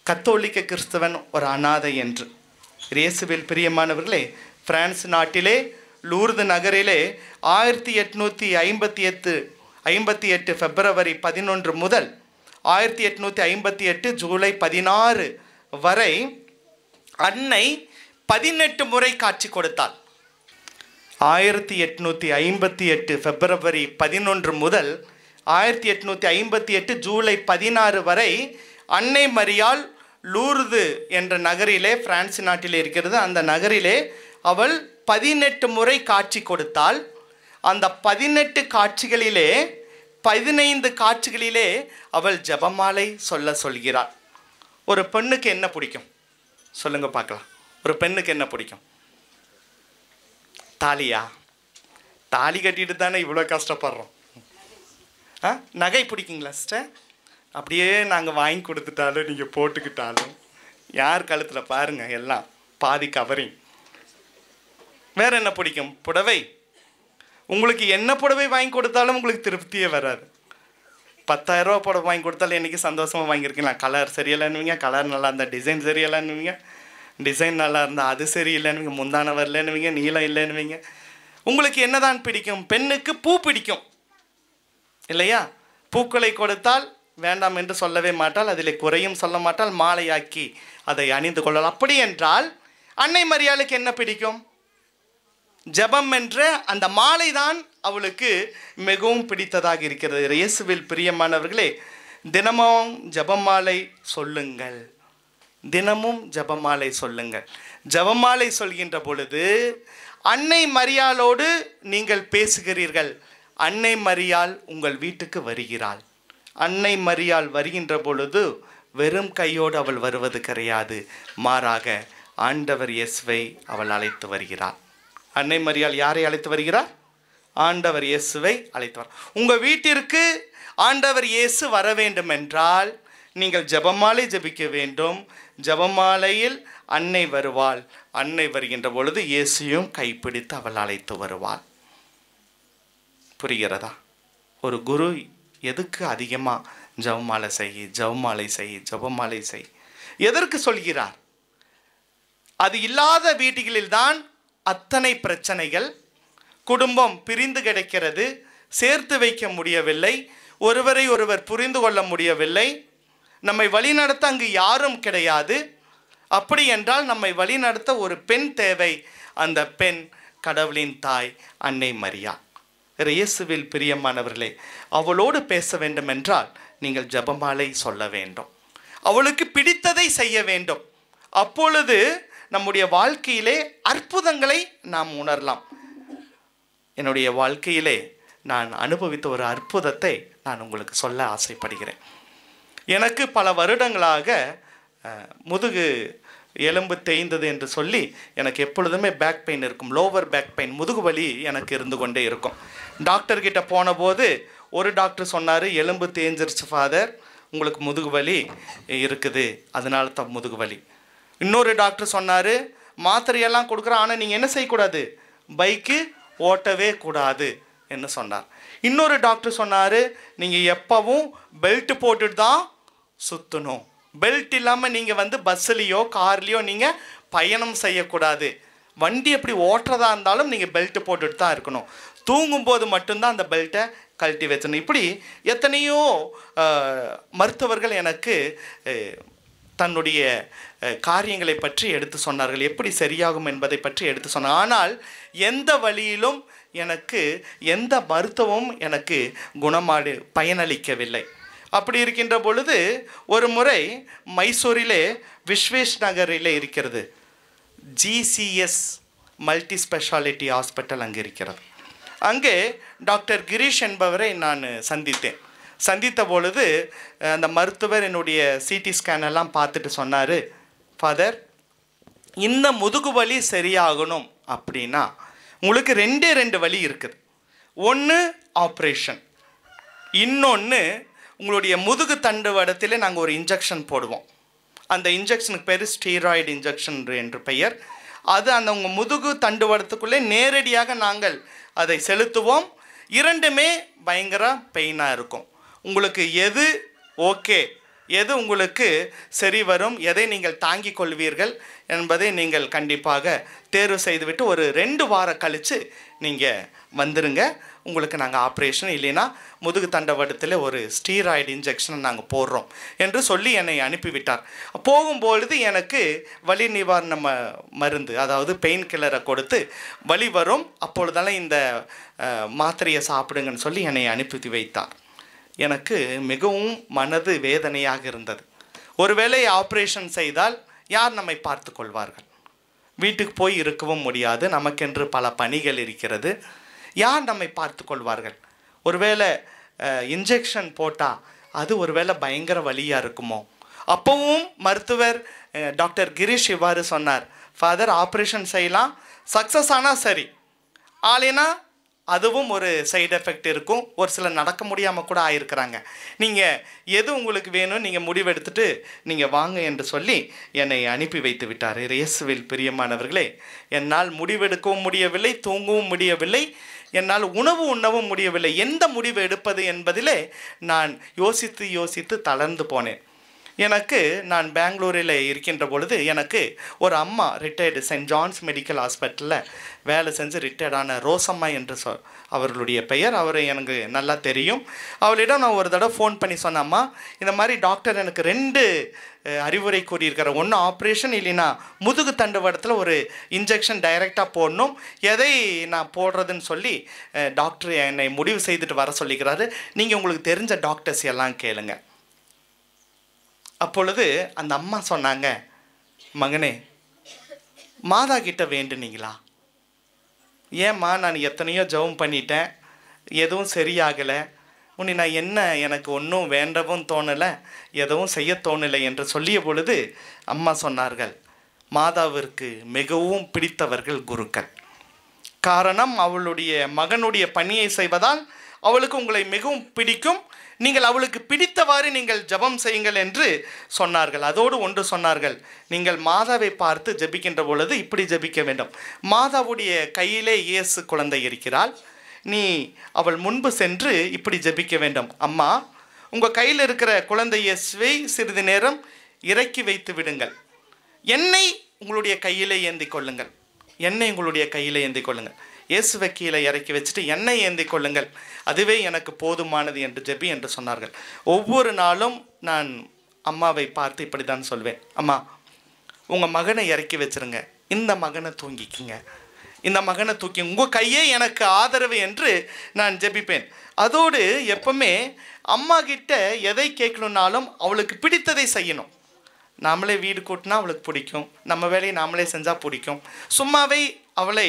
கத்தோலிக்க கிறிஸ்தவன் ஒரு அனாதை என்று. இயேசுவில் பிரியமானவர்களே, பிரான்ஸ் நாட்டிலே லூர்து நகரிலே 1858 பிப்ரவரி 11 முதல் 1858 ஜூலை 16 வரை அன்னை 18 முறை காட்சி கொடுத்தாள். 1858 பிப்ரவரி 11 முதல் 1858 ஜூலை 16 வரை அன்னை மரியாள் லூர்து என்ற நகரிலே, பிரான்ஸ் நாட்டிலே இருக்கிறது, அந்த நகரிலே அவள் 18 முறை காட்சி கொடுத்தாள். அந்த 18 காட்சிகளிலே 15 காட்சிகளிலே அவள் ஜெபமாலை சொல்கிறாள். ஒரு பெண்ணுக்கு என்ன பிடிக்கும் சொல்லுங்க பார்க்கலாம். ஒரு பெண்ணுக்கு என்ன பிடிக்கும்? தாலியா? தாலி கட்டிட்டு தானே இவ்வளோ கஷ்டப்படுறோம். நகை பிடிக்குங்களா சிஸ்டர்? அப்படியே நாங்கள் வாங்கி கொடுத்துட்டாலும் நீங்கள் போட்டுக்கிட்டாலும் யார் கழுத்தில் பாருங்கள் எல்லாம் பாதி கவரிங். வேற என்ன பிடிக்கும்? புடவை. உங்களுக்கு என்ன புடவை வாங்கி கொடுத்தாலும் உங்களுக்கு திருப்தியே வராது. 10,000 ரூபா புடவை வாங்கி கொடுத்தாலும் என்றைக்கு சந்தோஷமாக வாங்கியிருக்கலாம். கலர் சரியில்லைன்னுவீங்க, கலர் நல்லா இருந்தால் டிசைன் சரியில்லைன்னுவீங்க, டிசைன் நல்லா இருந்தால் அது சரியில்லைன்னுவீங்க, முந்தான வரலன்னுவீங்க, நீளம் இல்லைன்னுவீங்க. உங்களுக்கு என்னதான் பிடிக்கும்? பெண்ணுக்கு பூ பிடிக்கும் இல்லையா? பூக்களை கொடுத்தால் வேண்டாம் என்று சொல்லவே மாட்டாள், அதிலே குறையும் சொல்ல மாட்டாள், மாலையாக்கி அதை அணிந்து கொள்ளலாம். அப்படி என்றால் அன்னை மரியாளுக்கு என்ன பிடிக்கும்? ஜெபம் என்ற அந்த மாலை தான் அவளுக்கு மிகவும் பிடித்ததாக இருக்கிறது. இயேசுவில் பிரியமானவர்களே, தினமும் ஜெபமாலை சொல்லுங்கள், தினமும் ஜெபமாலை சொல்லுங்கள். ஜெபமாலை சொல்கின்ற பொழுது அன்னை மரியாளோடு நீங்கள் பேசுகிறீர்கள். அன்னை மரியாள் உங்கள் வீட்டுக்கு வருகிறாள். அன்னை மரியாள் வருகின்ற பொழுது வெறும் கையோடு அவள் வருவது கிடையாது, மாறாக ஆண்டவர் இயேசுவை அவள் அழைத்து வருகிறாள். அன்னை மரியாள் யாரை அழைத்து வருகிறார்? ஆண்டவர் இயேசுவை அழைத்து வர. உங்கள் வீட்டிற்கு ஆண்டவர் இயேசு வர வேண்டும் என்றால் நீங்கள் ஜெபமாலை ஜெபிக்க வேண்டும். ஜெபமாலையில் அன்னை வருவாள். அன்னை வருகின்ற பொழுது இயேசுவும் கைப்பிடித்து அவள் அழைத்து வருவாள். புரிகிறதா? ஒரு குரு எதுக்கு அதிகமாக ஜெபமாலை செய், ஜெபமாலை செய், ஜெபமாலை செய் எதற்கு சொல்கிறார்? அது இல்லாத வீடுகளில்தான் அத்தனை பிரச்சனைகள். குடும்பம் பிரிந்து கிடக்கிறது, சேர்த்து வைக்க முடியவில்லை, ஒருவரை ஒருவர் புரிந்து கொள்ள முடியவில்லை, நம்மை வழிநடத்த அங்கு யாரும் கிடையாது. அப்படி என்றால் நம்மை வழிநடத்த ஒரு பெண் தேவை. அந்த பெண் கடவுளின் தாய் அன்னை மரியாள். இயேசுவில் பிரியமானவர்களே, அவளோடு பேச வேண்டும் என்றால் நீங்கள் ஜெபமாலை சொல்ல வேண்டும். அவளுக்கு பிடித்ததை செய்ய வேண்டும். அப்பொழுது நம்முடைய வாழ்க்கையிலே அற்புதங்களை நாம் உணரலாம். என்னுடைய வாழ்க்கையிலே நான் அனுபவித்த ஒரு அற்புதத்தை நான் உங்களுக்கு சொல்ல ஆசைப்படுகிறேன். எனக்கு பல வருடங்களாக முதுகு எலும்பு தேய்ந்தது என்று சொல்லி எனக்கு எப்பொழுதுமே பேக் பெயின் இருக்கும், லோவர் பேக் பெயின், முதுகு வலி எனக்கு இருந்து கொண்டே இருக்கும். டாக்டர்கிட்ட போன போது ஒரு டாக்டர் சொன்னார், எலும்பு தேய்ஞ்சிருச்சு ஃபாதர், உங்களுக்கு முதுகு வலி இருக்குது, அதனால தான் முதுகு வலி. இன்னொரு டாக்டர் சொன்னார், மாத்திரையெல்லாம் கொடுக்குறேன், ஆனால் நீங்கள் என்ன செய்யக்கூடாது, பைக்கு ஓட்டவே கூடாது என்று சொன்னார். இன்னொரு டாக்டர் சொன்னார், நீங்கள் எப்பவும் பெல்ட் போட்டுட்டு தான் சுற்றணும், பெல்ட் இல்லாமல் நீங்கள் பஸ்ஸுலேயோ கார்லேயோ நீங்கள் பயணம் செய்யக்கூடாது, வண்டி எப்படி ஓட்டுறதா இருந்தாலும் நீங்கள் பெல்ட்டு போட்டுட்டு தான் இருக்கணும், தூங்கும்போது மட்டும்தான் அந்த பெல்ட்டை கழட்டி வச்சணும். இப்படி எத்தனையோ மருத்துவர்கள் எனக்கு தன்னுடைய காரியங்களை பற்றி எடுத்து சொன்னார்கள், எப்படி சரியாகும் என்பதை பற்றி எடுத்து சொன்னார். ஆனால் எந்த வழியிலும் எனக்கு எந்த மருத்துவமும் எனக்கு பயனளிக்கவில்லை. அப்படி இருக்கின்ற பொழுது ஒரு முறை மைசூரிலே விஸ்வேஷ் நகரிலே இருக்கிறது ஜிசிஎஸ் மல்டி ஸ்பெஷாலிட்டி ஹாஸ்பிட்டல் அங்கே இருக்கிறது. அங்கே டாக்டர் கிரீஷ் என்பவரை நான் சந்தித்த பொழுது அந்த மருத்துவர் என்னுடைய சிடி ஸ்கேன் எல்லாம் பார்த்துட்டு சொன்னார், ஃபாதர், இந்த முதுகு வலி சரியாகணும் அப்படின்னா உங்களுக்கு ரெண்டு வழி இருக்குது. ஒன்று ஆப்ரேஷன், இன்னொன்று உங்களுடைய முதுகு தண்டுவடத்தில் நாங்கள் ஒரு இன்ஜெக்ஷன் போடுவோம். அந்த இன்ஜெக்ஷனுக்கு பேர் ஸ்டீராய்டு இன்ஜெக்ஷன் என்று பெயர். அது அந்த உங்கள் முதுகு தண்டுவடத்துக்குள்ளே நேரடியாக நாங்கள் அதை செலுத்துவோம். இரண்டுமே பயங்கர பெயினாக இருக்கும். உங்களுக்கு எது ஓகே, எது உங்களுக்கு சரி வரும், எதை நீங்கள் தாங்கிக் கொள்வீர்கள் என்பதை நீங்கள் கண்டிப்பாக தேர்வு செய்துவிட்டு ஒரு 2 வாரம் கழித்து நீங்கள் வந்துடுங்க. உங்களுக்கு நாங்கள் ஆப்ரேஷன் இல்லைன்னா முதுகு தண்டவடத்தில் ஒரு ஸ்டீராய்டு இன்ஜெக்ஷன் நாங்கள் போடுறோம் என்று சொல்லி என்னை அனுப்பிவிட்டார். போகும்பொழுது எனக்கு வலி நிவாரண மருந்து, அதாவது பெயின் கில்லரை கொடுத்து வலி வரும், அப்பொழுதெல்லாம் இந்த மாத்திரையை சாப்பிடுங்கன்னு சொல்லி என்னை அனுப்பி வைத்தார். எனக்கு மிகவும் மனது வேதனையாக இருந்தது. ஒருவேளை ஆப்ரேஷன் செய்தால் யார் நம்மை பார்த்து கொள்வார்கள்? வீட்டுக்கு போய் இருக்கவும் முடியாது, நமக்கென்று பல பணிகள் இருக்கிறது. யார் நம்மை பார்த்து கொள்வார்கள்? ஒருவேளை இன்ஜெக்ஷன் போட்டால் அது ஒருவேளை பயங்கர வலியாக இருக்குமோ? அப்போவும் மருத்துவர் டாக்டர் கிரீஷ் இவ்வாறு சொன்னார், ஃபாதர் ஆப்ரேஷன் செய்யலாம், சக்ஸஸ் ஆனால் சரி, ஆலைனா அதுவும் ஒரு சைடு எஃபெக்ட் இருக்கும். ஒரு சிலர் நடக்க முடியாமல் கூட ஆயிருக்கிறாங்க. நீங்கள் எது உங்களுக்கு வேணும் நீங்கள் முடிவெடுத்துட்டு நீங்கள் வாங்க என்று சொல்லி என்னை அனுப்பி வைத்து விட்டார். இயேசுவில் பிரியமானவர்களே, என்னால் முடிவெடுக்கவும் முடியவில்லை, தூங்கவும் முடியவில்லை, என்னால் உணவு உண்ணவும் முடியவில்லை. எந்த முடிவு எடுப்பது என்பதிலே நான் யோசித்து தளர்ந்து போனேன். நான் பெங்களூரில் இருக்கின்ற பொழுது எனக்கு ஒரு அம்மா ரிட்டையர்டு சென்ட் ஜான்ஸ் மெடிக்கல் ஹாஸ்பிட்டலில் வேலை செஞ்சு ரிட்டையர்டான ரோசம்மா என்று அவர்களுடைய பெயர். அவரை எனக்கு நல்லா தெரியும். அவளிடம் நான் ஒரு தடவை ஃபோன் பண்ணி சொன்னம்மா, இந்த மாதிரி டாக்டர் எனக்கு 2 அறிவுரை கூறியிருக்கிற, ஒன்று ஆப்ரேஷன், இல்லைன்னா முதுகு தண்டுவடத்தில் ஒரு இன்ஜெக்ஷன் டைரெக்டாக போடணும், எதை நான் போடுறதுன்னு சொல்லி டாக்டர் என்னை முடிவு செய்துட்டு வர சொல்லிக்கிறாரு. நீங்கள் உங்களுக்கு தெரிஞ்ச டாக்டர்ஸ் எல்லாம் கேளுங்க. அப்பொழுது அந்த அம்மா சொன்னாங்க, மகனே மாதா கிட்ட வேண்டுனீங்களா? ஏம்மா, நான் எத்தனையோ ஜெபம் பண்ணிட்டேன், எதுவும் சரியாகலை, உன்னை நான் எனக்கு ஒன்றும் வேண்டவும் தோணலை, எதுவும் செய்ய தோணலை என்று சொல்லிய பொழுது அம்மா சொன்னார்கள், மாதாவிற்கு மிகவும் பிடித்தவர்கள் குருக்கள். காரணம், அவளுடைய மகனுடைய பணியை செய்வதால் அவளுக்கு உங்களை மிகவும் பிடிக்கும், நீங்கள் அவளுக்கு பிடித்தவாறு நீங்கள் ஜெபம் செய்யுங்கள் என்று சொன்னார்கள். அதோடு ஒன்று சொன்னார்கள், நீங்கள் மாதாவை பார்த்து ஜெபிக்கின்ற பொழுது இப்படி ஜெபிக்க வேண்டும். மாதாவுடைய கையிலே இயேசு குழந்தை இருக்கிறாள், நீ அவள் முன்பு சென்று இப்படி ஜெபிக்க வேண்டும். அம்மா, உங்கள் கையில் இருக்கிற குழந்தை இயேசுவை சிறிது நேரம் இறக்கி வைத்து விடுங்கள், எண்ணெய் உங்களுடைய கையிலே ஏந்தி கொள்ளுங்கள், எண்ணெய் உங்களுடைய கையில் ஏந்தி கொள்ளுங்கள், இயேசுவை கீழே இறக்கி வச்சுட்டு எண்ணெய் ஏந்தி கொள்ளுங்கள், அதுவே எனக்கு போதுமானது என்று ஜெபி என்று சொன்னார்கள். ஒவ்வொரு நாளும் நான் அம்மாவை பார்த்து இப்படி தான் சொல்வேன், அம்மா உங்கள் மகனை இறக்கி வச்சுருங்க, இந்த மகனை தூங்கிக்கிங்க, இந்த மகனை தூக்கி உங்கள் கையே எனக்கு ஆதரவு என்று நான் ஜெபிப்பேன். அதோடு எப்பவுமே அம்மா கிட்ட எதை கேட்கணுன்னாலும் அவளுக்கு பிடித்ததை செய்யணும். நாமளே வீடு கூட்டினா அவளுக்கு பிடிக்கும், நம்ம வேலையை நாமளே செஞ்சால் பிடிக்கும். சும்மாவே அவளை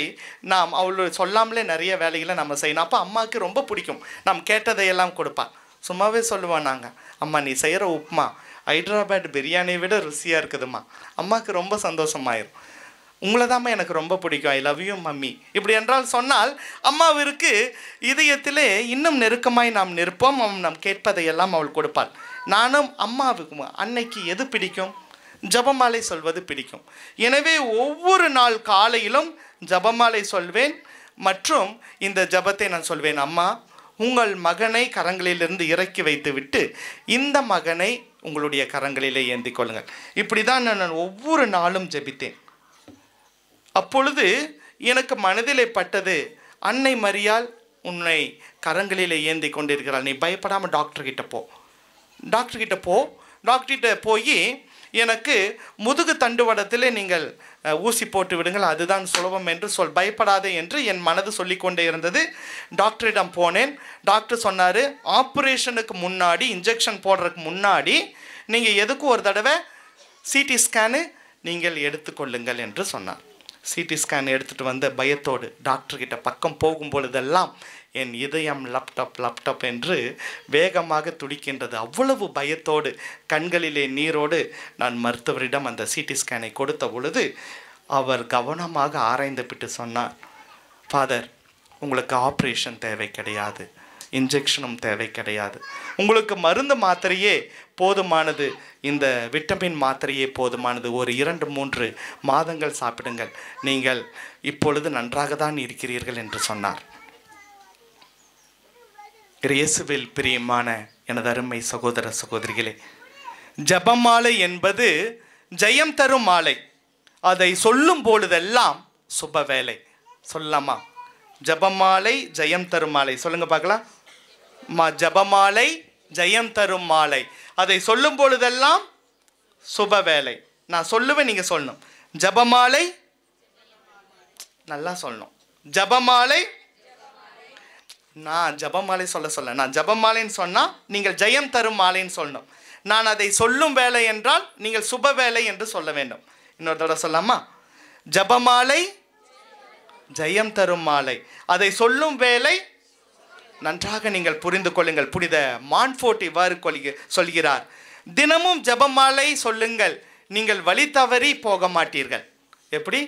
சொல்லாமலே நிறைய வேலைகளை நம்ம செய்யணும். அப்போ அம்மாவுக்கு ரொம்ப பிடிக்கும், நம்ம கேட்டதையெல்லாம் கொடுப்பாள். சும்மாவே சொல்லுவான், நாங்கள் அம்மா நீ செய்கிற உப்புமா ஹைதராபாத் பிரியாணியை விட ருசியாக இருக்குதும்மா, அம்மாவுக்கு ரொம்ப சந்தோஷமாயிரும், உங்களை தாம்மா எனக்கு ரொம்ப பிடிக்கும், ஐ லவ் யூ மம்மி, இப்படி என்றால் சொன்னால் அம்மாவிற்கு இதயத்திலே இன்னும் நெருக்கமாய் நாம் நிற்போம். நாம் கேட்பதையெல்லாம் அவள் கொடுப்பாள். நானும் அம்மாவுக்கு அன்னைக்கு எது பிடிக்கும்? ஜபமாலை சொல்வது பிடிக்கும். எனவே ஒவ்வொரு நாள் காலையிலும் ஜபமாலை சொல்வேன் மற்றும் இந்த ஜபத்தை நான் சொல்வேன், அம்மா உங்கள் மகனை கரங்களிலிருந்து இறக்கி வைத்து விட்டு இந்த மகனை உங்களுடைய கரங்களிலே ஏந்தி கொள்ளுங்கள். இப்படி தான் நான் ஒவ்வொரு நாளும் ஜெபித்தேன். அப்பொழுது எனக்கு மனதிலே பட்டது, அன்னை மரியாள் உன்னை கரங்களிலே ஏந்தி கொண்டிருக்கிறாள், நீ பயப்படாமல் டாக்டர்கிட்ட போய் எனக்கு முதுகு தண்டுவடத்திலே நீங்கள் ஊசி போட்டு விடுங்கள், அதுதான் சுலபம் என்று பயப்படாதே என்று என் மனது சொல்லிக்கொண்டே இருந்தது. டாக்டரிடம் போனேன். டாக்டர் சொன்னார், ஆப்ரேஷனுக்கு முன்னாடி இன்ஜெக்ஷன் போடுறதுக்கு முன்னாடி நீங்கள் எதுக்கும் ஒரு தடவை சிடி ஸ்கேனு நீங்கள் எடுத்துக்கொள்ளுங்கள் என்று சொன்னார். சிடி ஸ்கேன் எடுத்துகிட்டு வந்த பயத்தோடு டாக்டர்கிட்ட பக்கம் போகும்பொழுதெல்லாம் என் இதயம் லேப்டாப் என்று வேகமாக துடிக்கின்றது. அவ்வளவு பயத்தோடு கண்களிலே நீரோடு நான் மருத்துவரிடம் அந்த சிடி ஸ்கேனை கொடுத்த பொழுது அவர் கவனமாக ஆராய்ந்துவிட்டு சொன்னார், ஃபாதர், உங்களுக்கு ஆப்ரேஷன் தேவை கிடையாது, இன்ஜெக்ஷனும் தேவை கிடையாது, உங்களுக்கு மருந்து மாத்திரையே போதுமானது, இந்த விட்டமின் மாத்திரையே போதுமானது, ஒரு 2-3 மாதங்கள் சாப்பிடுங்கள், நீங்கள் இப்பொழுது நன்றாக தான் இருக்கிறீர்கள் என்று சொன்னார். இயேசுவில் பிரியமான எனது அருமை சகோதர சகோதரிகளே, ஜெபமாலை என்பது ஜெயம் தரும் மாலை. அதை சொல்லும் பொழுதெல்லாம் சுப வேலை. சொல்லலாமா? ஜெபமாலை ஜெயம் தரும் மாலை. சொல்லுங்க பார்க்கலாம். ஜெபமாலை ஜெயம் தரும் மாலை. அதை சொல்லும் பொழுதெல்லாம் சுப வேலை. நான் சொல்லுவேன், நீங்க சொல்லணும். ஜெபமாலை, நல்லா சொல்லணும். ஜெபமாலை. நான் ஜெபமாலை சொல்ல நான் ஜெபமாலைன்னு சொன்னால் நீங்கள் ஜெயம் தரும் மாலைன்னு சொல்லணும். நான் அதை சொல்லும் வேலை என்றால் நீங்கள் சுப வேலை என்று சொல்ல வேண்டும். இன்னொரு தடவை சொல்லாமா? ஜெபமாலை ஜெயம் தரும் மாலை, அதை சொல்லும் வேலை. நன்றாக நீங்கள் புரிந்து கொள்ளுங்கள். புனித மான்ஃபோர்ட் இவ்வாறு சொல்கிறார், தினமும் ஜெபமாலை சொல்லுங்கள், நீங்கள் வழி தவறி போக மாட்டீர்கள். எப்படி?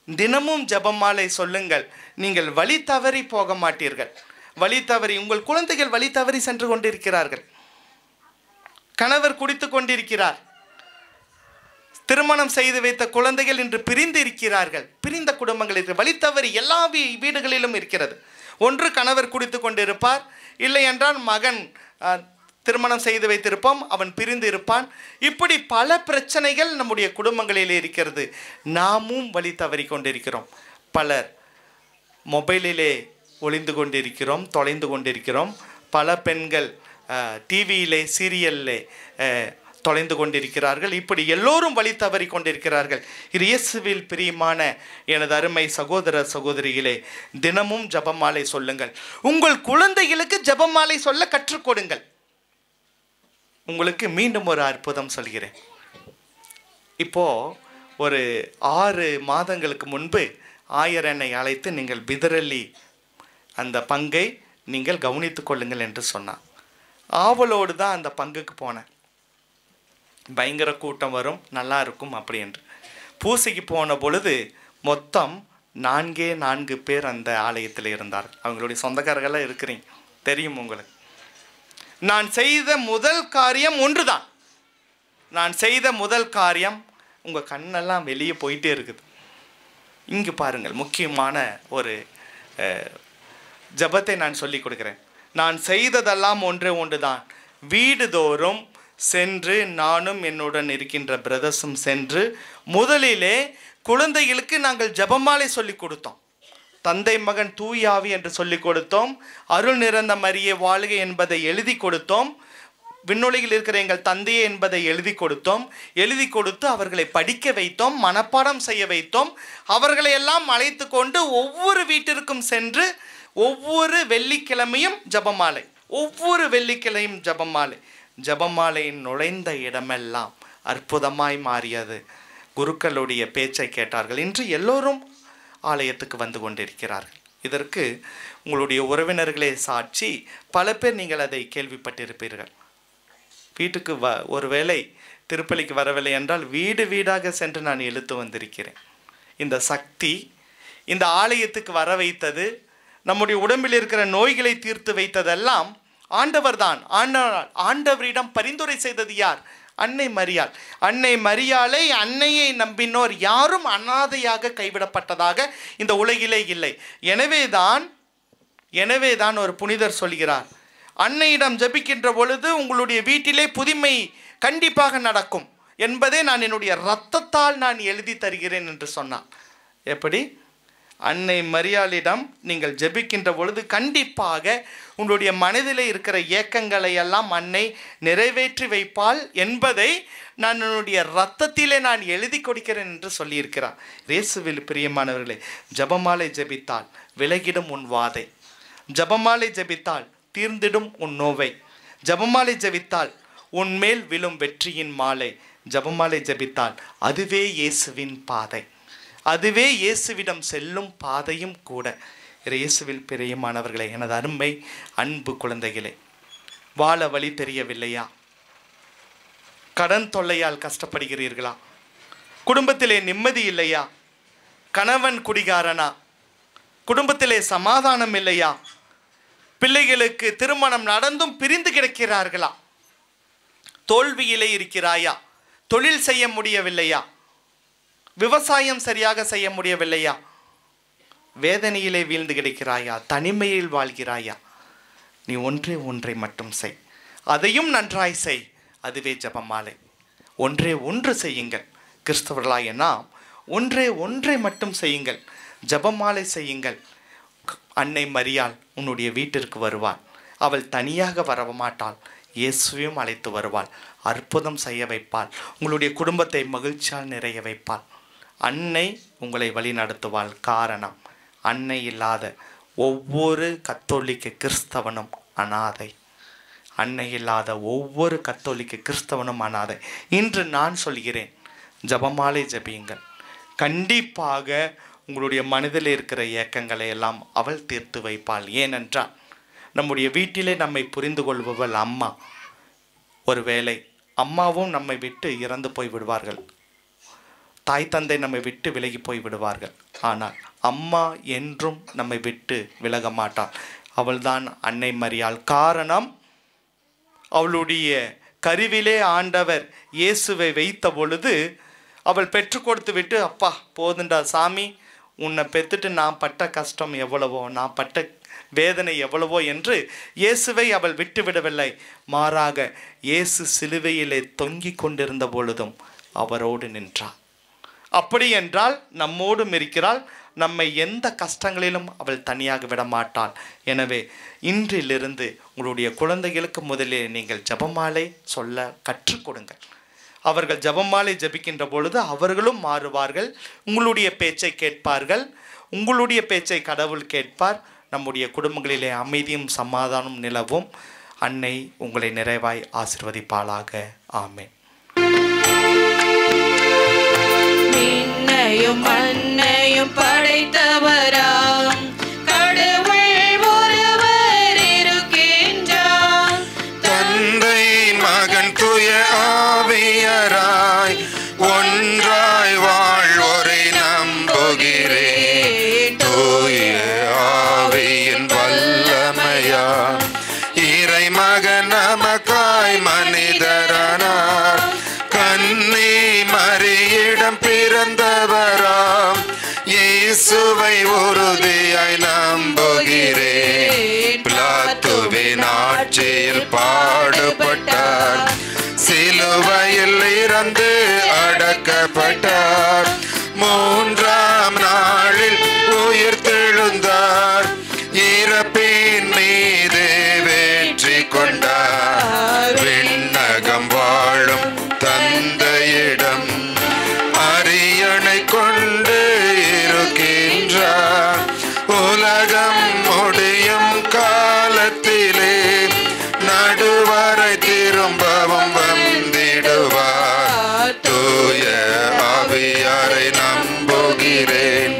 தினமும் ஜெபமாலை சொல்லுங்கள், நீங்கள் வழி தவறி போக மாட்டீர்கள். வழி தவறி, உங்கள் குழந்தைகள் வழி தவறி சென்று கொண்டிருக்கிறார்கள். கணவர் குடித்து கொண்டிருக்கிறார். திருமணம் செய்து வைத்த குழந்தைகள் இன்று பிரிந்து இருக்கிறார்கள். பிரிந்த குடும்பங்கள் இருக்கிற, வழி தவறி எல்லா வீடுகளிலும் இருக்கிறது. ஒன்று கணவர் குடித்து கொண்டிருப்பார், இல்லை என்றால் மகன் திருமணம் செய்து வைத்திருப்போம், அவன் பிரிந்து இருப்பான். இப்படி பல பிரச்சனைகள் நம்முடைய குடும்பங்களிலே இருக்கிறது. நாமும் வழி தவறி கொண்டிருக்கிறோம். பலர் மொபைலிலே ஒளிந்து கொண்டிருக்கிறோம், தொலைந்து கொண்டிருக்கிறோம். பல பெண்கள் டிவியிலே சீரியல்லே தொலைந்து கொண்டிருக்கிறார்கள். இப்படி எல்லோரும் வழி தவறி கொண்டிருக்கிறார்கள். இயேசுவில் பிரியமான எனது அருமை சகோதர சகோதரிகளே, தினமும் ஜெபமாலை சொல்லுங்கள். உங்கள் குழந்தைகளுக்கு ஜெபமாலை சொல்ல கற்றுக் கொடுங்கள். உங்களுக்கு மீண்டும் ஒரு அற்புதம் சொல்கிறேன். இப்போ ஒரு 6 மாதங்களுக்கு முன்பு ஆயர் என்னை அழைத்து, நீங்கள் பிதரல்லி அந்த பங்கை நீங்கள் கவனித்துக் கொள்ளுங்கள் என்று சொன்னார். ஆவலோடு தான் அந்த பங்குக்கு போனேன். பயங்கர கூட்டம் வரும், நல்லா இருக்கும் அப்படி என்று. பூசைக்கு போன பொழுது மொத்தம் 4 பேர் அந்த ஆலயத்தில் இருந்தார். அவங்களுடைய சொந்தக்காரர்களாக இருக்கிறீங்க, தெரியும் உங்களுக்கு. நான் செய்த முதல் காரியம் ஒன்றுதான். நான் செய்த முதல் காரியம், உங்கள் கண்ணெல்லாம் வெளியே போயிட்டே இருக்குது. இங்கு பாருங்கள், முக்கியமான ஒரு ஜபத்தை நான் சொல்லி கொடுக்கிறேன். நான் செய்ததெல்லாம் ஒன்று தான். வீடுதோறும் சென்று, நானும் என்னுடன் இருக்கின்ற பிரதர்ஸும் சென்று, முதலிலே குழந்தைகளுக்கு நாங்கள் ஜெபமாலை சொல்லி கொடுத்தோம். தந்தை மகன் தூயாவி என்று சொல்லி கொடுத்தோம். அருள் நிறைந்த மரியே வாழ்க என்பதை எழுதி கொடுத்தோம். விண்ணுலகில் இருக்கிற எங்கள் தந்தையே என்பதை எழுதி கொடுத்தோம். எழுதி கொடுத்து அவர்களை படிக்க வைத்தோம், மனப்பாடம் செய்ய வைத்தோம். அவர்களை எல்லாம் அழைத்து கொண்டு ஒவ்வொரு வீட்டிற்கும் சென்று ஒவ்வொரு வெள்ளிக்கிழமையும் ஜெபமாலை, ஒவ்வொரு வெள்ளிக்கிழமையும் ஜெபமாலை. ஜெபமாலையின் நுழைந்த இடமெல்லாம் அற்புதமாய் மாறியது. குருக்களுடைய பேச்சை கேட்டார்கள். இன்று எல்லோரும் ஆலயத்துக்கு வந்து கொண்டிருக்கிறார்கள். இதற்கு உங்களுடைய உறவினர்களே சாட்சி. பல பேர் நீங்கள் அதை கேள்விப்பட்டிருப்பீர்கள். வீட்டுக்கு ஒருவேளை திருப்பலிக்கு வரவில்லை என்றால் வீடு வீடாக சென்று நான் இழுத்து வந்திருக்கிறேன். இந்த சக்தி இந்த ஆலயத்துக்கு வர வைத்தது, நம்முடைய உடம்பில் இருக்கிற நோய்களை தீர்த்து வைத்ததெல்லாம் ஆண்டவர் தான். ஆண்டவரிடம் பரிந்துரை செய்தது யார்? அன்னை மரியாள். அன்னை மரியாளை, அன்னையை நம்பினோர் யாரும் அனாதையாக கைவிடப்பட்டதாக இந்த உலகிலே இல்லை. எனவே தான் ஒரு புனிதர் சொல்கிறார், அன்னையிடம் ஜெபிக்கின்ற பொழுது உங்களுடைய வீட்டிலே புதுமை கண்டிப்பாக நடக்கும் என்பதை நான் என்னுடைய இரத்தத்தால் நான் எழுதி தருகிறேன் என்று சொன்னார். எப்படி? அன்னை மரியாளிடம் நீங்கள் ஜெபிக்கின்ற பொழுது கண்டிப்பாக உங்களுடைய மனதிலே இருக்கிற ஏக்கங்களை எல்லாம் அன்னை நிறைவேற்றி வைப்பாள் என்பதை நான் என்னுடைய இரத்தத்திலே நான் எழுதி கொடுக்கிறேன் என்று சொல்லியிருக்கிறார். இயேசுவில் பிரியமானவர்களே, ஜெபமாலை ஜெபித்தால் விலகிடும் உன் வாதை. ஜெபமாலை ஜெபித்தால் தீர்ந்திடும் உன் நோவை. ஜெபமாலை ஜெபித்தால் உன்மேல் விழும் வெற்றியின் மாலை. ஜெபமாலை ஜெபித்தால் அதுவே இயேசுவின் பாதை, அதுவே இயேசுவிடம் செல்லும் பாதையும் கூட. இயேசுவில் பிரியமானவர்களே, எனது அருமை அன்பு குழந்தைகளே, வாழ வழி தெரியவில்லையா? கடன் தொல்லையால் கஷ்டப்படுகிறீர்களா? குடும்பத்திலே நிம்மதி இல்லையா? கணவன் குடிகாரனா? குடும்பத்திலே சமாதானம் இல்லையா? பிள்ளைகளுக்கு திருமணம் நடந்தும் பிரிந்து கிடக்கிறார்களா? தோல்வியிலே இருக்கிறாயா? தொழில் செய்ய முடியவில்லையா? விவசாயம் சரியாக செய்ய முடியவில்லையா? வேதனையிலே வீழ்ந்து கிடக்கிறாயா? தனிமையில் வாழ்கிறாயா? நீ ஒன்றை மட்டும் செய், அதையும் நன்றாய் செய். அதுவே ஜெபமாலை. ஒன்று செய்யுங்கள். கிறிஸ்தவர்களாய நாம் ஒன்றை மட்டும் செய்யுங்கள். ஜெபமாலை செய்யுங்கள். அன்னை மரியாள் உன்னுடைய வீட்டிற்கு வருவாள். அவள் தனியாக வரமாட்டாள், இயேசுவையும் அழைத்து வருவாள். அற்புதம் செய்ய வைப்பாள். உங்களுடைய குடும்பத்தை மகிழ்ச்சியால் நிறைய வைப்பாள். அன்னை உங்களை வழி நடத்துவாள். காரணம், அன்னை இல்லாத ஒவ்வொரு கத்தோலிக்க கிறிஸ்தவனும் அனாதை. அன்னை இல்லாத ஒவ்வொரு கத்தோலிக்க கிறிஸ்தவனும் அனாதை. இன்று நான் சொல்கிறேன், ஜெபமாலை ஜெபியுங்கள். கண்டிப்பாக உங்களுடைய மனதில் இருக்கிற ஏக்கங்களை எல்லாம் அவள் தீர்த்து வைப்பாள். ஏனென்றால் நம்முடைய வீட்டிலே நம்மை புரிந்து கொள்பவள் அம்மா. ஒருவேளை அம்மாவும் நம்மை விட்டு இறந்து போய் விடுவார்கள், தாய் தந்தை நம்மை விட்டு விலகி போய் விடுவார்கள். ஆனால் அம்மா என்றும் நம்மை விட்டு விலக மாட்டாள். அவள்தான் அன்னை மரியாள். காரணம், அவளுடைய கருவிலே ஆண்டவர் இயேசுவை வைத்த பொழுது அவள் பெற்று கொடுத்து விட்டு, அப்பா போதுண்டா சாமி, உன்னை பெற்றுட்டு நான் பட்ட கஷ்டம் எவ்வளவோ, நான் பட்ட வேதனை எவ்வளவோ என்று இயேசுவை அவள் விட்டு விடவில்லை. மாறாக இயேசு சிலுவையிலே தொங்கிக் கொண்டிருந்த பொழுதும் அவரோடு நின்றாள். அப்படி என்றால் நம்மோடும் இருக்கிறாள். நம்மை எந்த கஷ்டங்களிலும் அவள் தனியாக விட மாட்டாள். எனவே இன்றிலிருந்து உங்களுடைய குழந்தைகளுக்கு முதலில் நீங்கள் ஜெபமாலை சொல்ல கற்றுக் கொடுங்கள். அவர்கள் ஜெபமாலை ஜெபிக்கின்ற பொழுது அவர்களும் மாறுவார்கள். உங்களுடைய பேச்சை கேட்பார்கள். உங்களுடைய பேச்சை கடவுள் கேட்பார். நம்முடைய குடும்பங்களிலே அமைதியும் சமாதானம் நிலவும். அன்னை உங்களை நிறைவாய் ஆசீர்வதிப்பாளாக. ஆமென். விண்ணையும் மண்ணையும் படைத்தவராம் கடவுள் ஒருவர் இருக்கின்றார். தந்தை மகன் தூய ஆவியராய் ஒன்றாய் வாழ்வோரை நம்புகிறேன். தூய ஆவியின் வல்லமையா இறை மகன் நமக்காய் மனிதரானார். கன்னி மரியிடம் பிறந்தவராம் இயேசுவை உறுதியாய் நம்புகிறேன். பிலாத்துவின் ஆட்சியில் பாடுபட்டார், சிலுவையில் இறந்து அடக்கப்பட்டார், மூன்றாம் நாளில் உயிர் தெழுந்தார், இறப்பின் மீது வெற்றி கொண்டார். விண்ணகம் வாழும் தந்தையிடம் அரியணை கொண்டு இருக்கின்றார். உலகம் முடியும் காலத்திலே நடுவரை திரும்பவும் வந்திடுவார். தூய ஆவியாரை நம்புகிறேன்.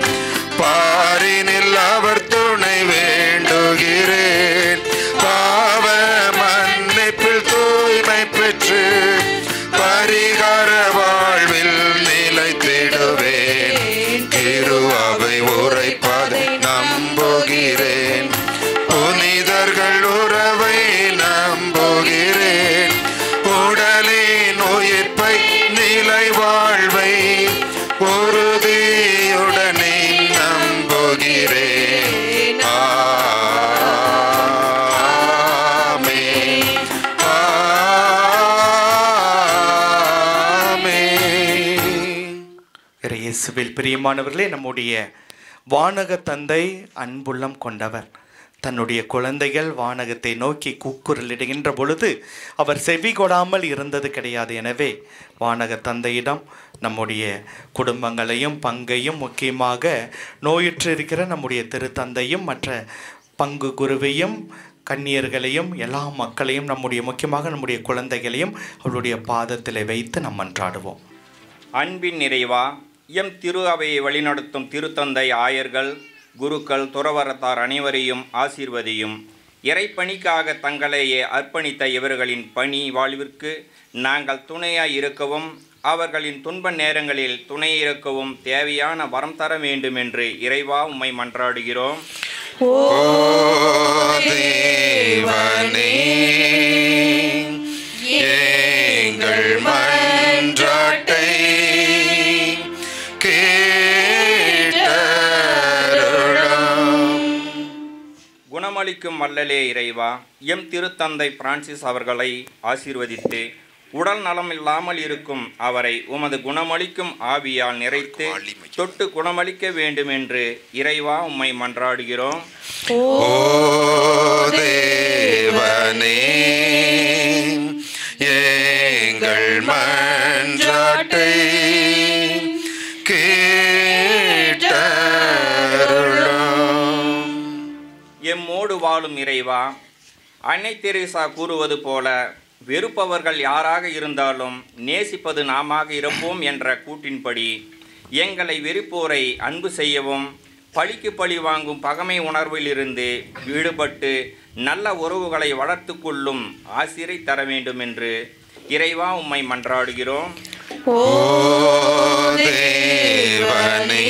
பாரினில் அவர் துணை வேண்டுகிறேன். பாவ மன்னிப்பில் தூய்மை பெற்று பரிகார வாழ்வில் நிலைத்திடுவேன். திருவாவை உரைப்பதை நம்புகிறேன். புனிதர்கள் உறவை நம்புகிறேன். உடலின் உயிர்ப்பை நிலை வாழ்வை உறுதியுடனே நம்புகிறேன். ஆமென். ஆமென். இயேசுவில் பிரியமானவர்களே, நம்முடைய வானக தந்தை அன்புள்ளம் கொண்டவர். தன்னுடைய குழந்தைகள் வானகத்தை நோக்கி கூக்குரலிடுகின்ற பொழுது அவர் செவி கொடாமல் இருந்தது கிடையாது. எனவே வானக தந்தையிடம் நம்முடைய குடும்பங்களையும் பங்கையும், முக்கியமாக நோயுற்று இருக்கிற நம்முடைய திருத்தந்தையும் மற்ற பங்கு குருவையும் கன்னியர்களையும் எல்லா மக்களையும் முக்கியமாக நம்முடைய குழந்தைகளையும் அவருடைய பாதத்தில் வைத்து நாம் மன்றாடுவோம். அன்பின் நிறைவா, எம் திரு அவையை வழிநடத்தும் திருத்தந்தை, ஆயர்கள், குருக்கள், துறவரத்தார் அனைவரையும் ஆசீர்வதியும். இறைப்பணிக்காக தங்களையே அர்ப்பணித்த இவர்களின் பணி வாழ்விற்கு நாங்கள் துணையாய் இருக்கவும் அவர்களின் துன்ப நேரங்களில் துணை இருக்கவும் தேவையான வரம் தர வேண்டும் என்று இறைவா உம்மை மன்றாடுகிறோம். ஓ தேவனே, எங்கள் மன்றாட்டை குணமளிக்கும் வல்லலே இறைவா, எம் திருத்தந்தை பிரான்சிஸ் அவர்களை ஆசீர்வதித்து உடல் நலம் இல்லாமல் இருக்கும் அவரை உமது குணமளிக்கும் ஆவியால் நிறைத்து தொட்டு குணமளிக்க வேண்டும் என்று இறைவா உம்மை மன்றாடுகிறோம். ஓ தேவனே, எங்கள் மன்றாட்டை எம்மோடு வாழும் இறைவா, அன்னை தெரேசா கூறுவது போல வெறுப்பவர்கள் யாராக இருந்தாலும் நேசிப்பது நாமாக இருப்போம் என்ற கூற்றின்படி எங்களை வெறுப்போரை அன்பு செய்யவும் பழிக்கு பழி வாங்கும் பகைமை உணர்விலிருந்து ஈடுபட்டு நல்ல உறவுகளை வளர்த்து கொள்ளும் ஆசிரை தர வேண்டும் என்று இறைவா உம்மை மன்றாடுகிறோம். ஓ தேவனே,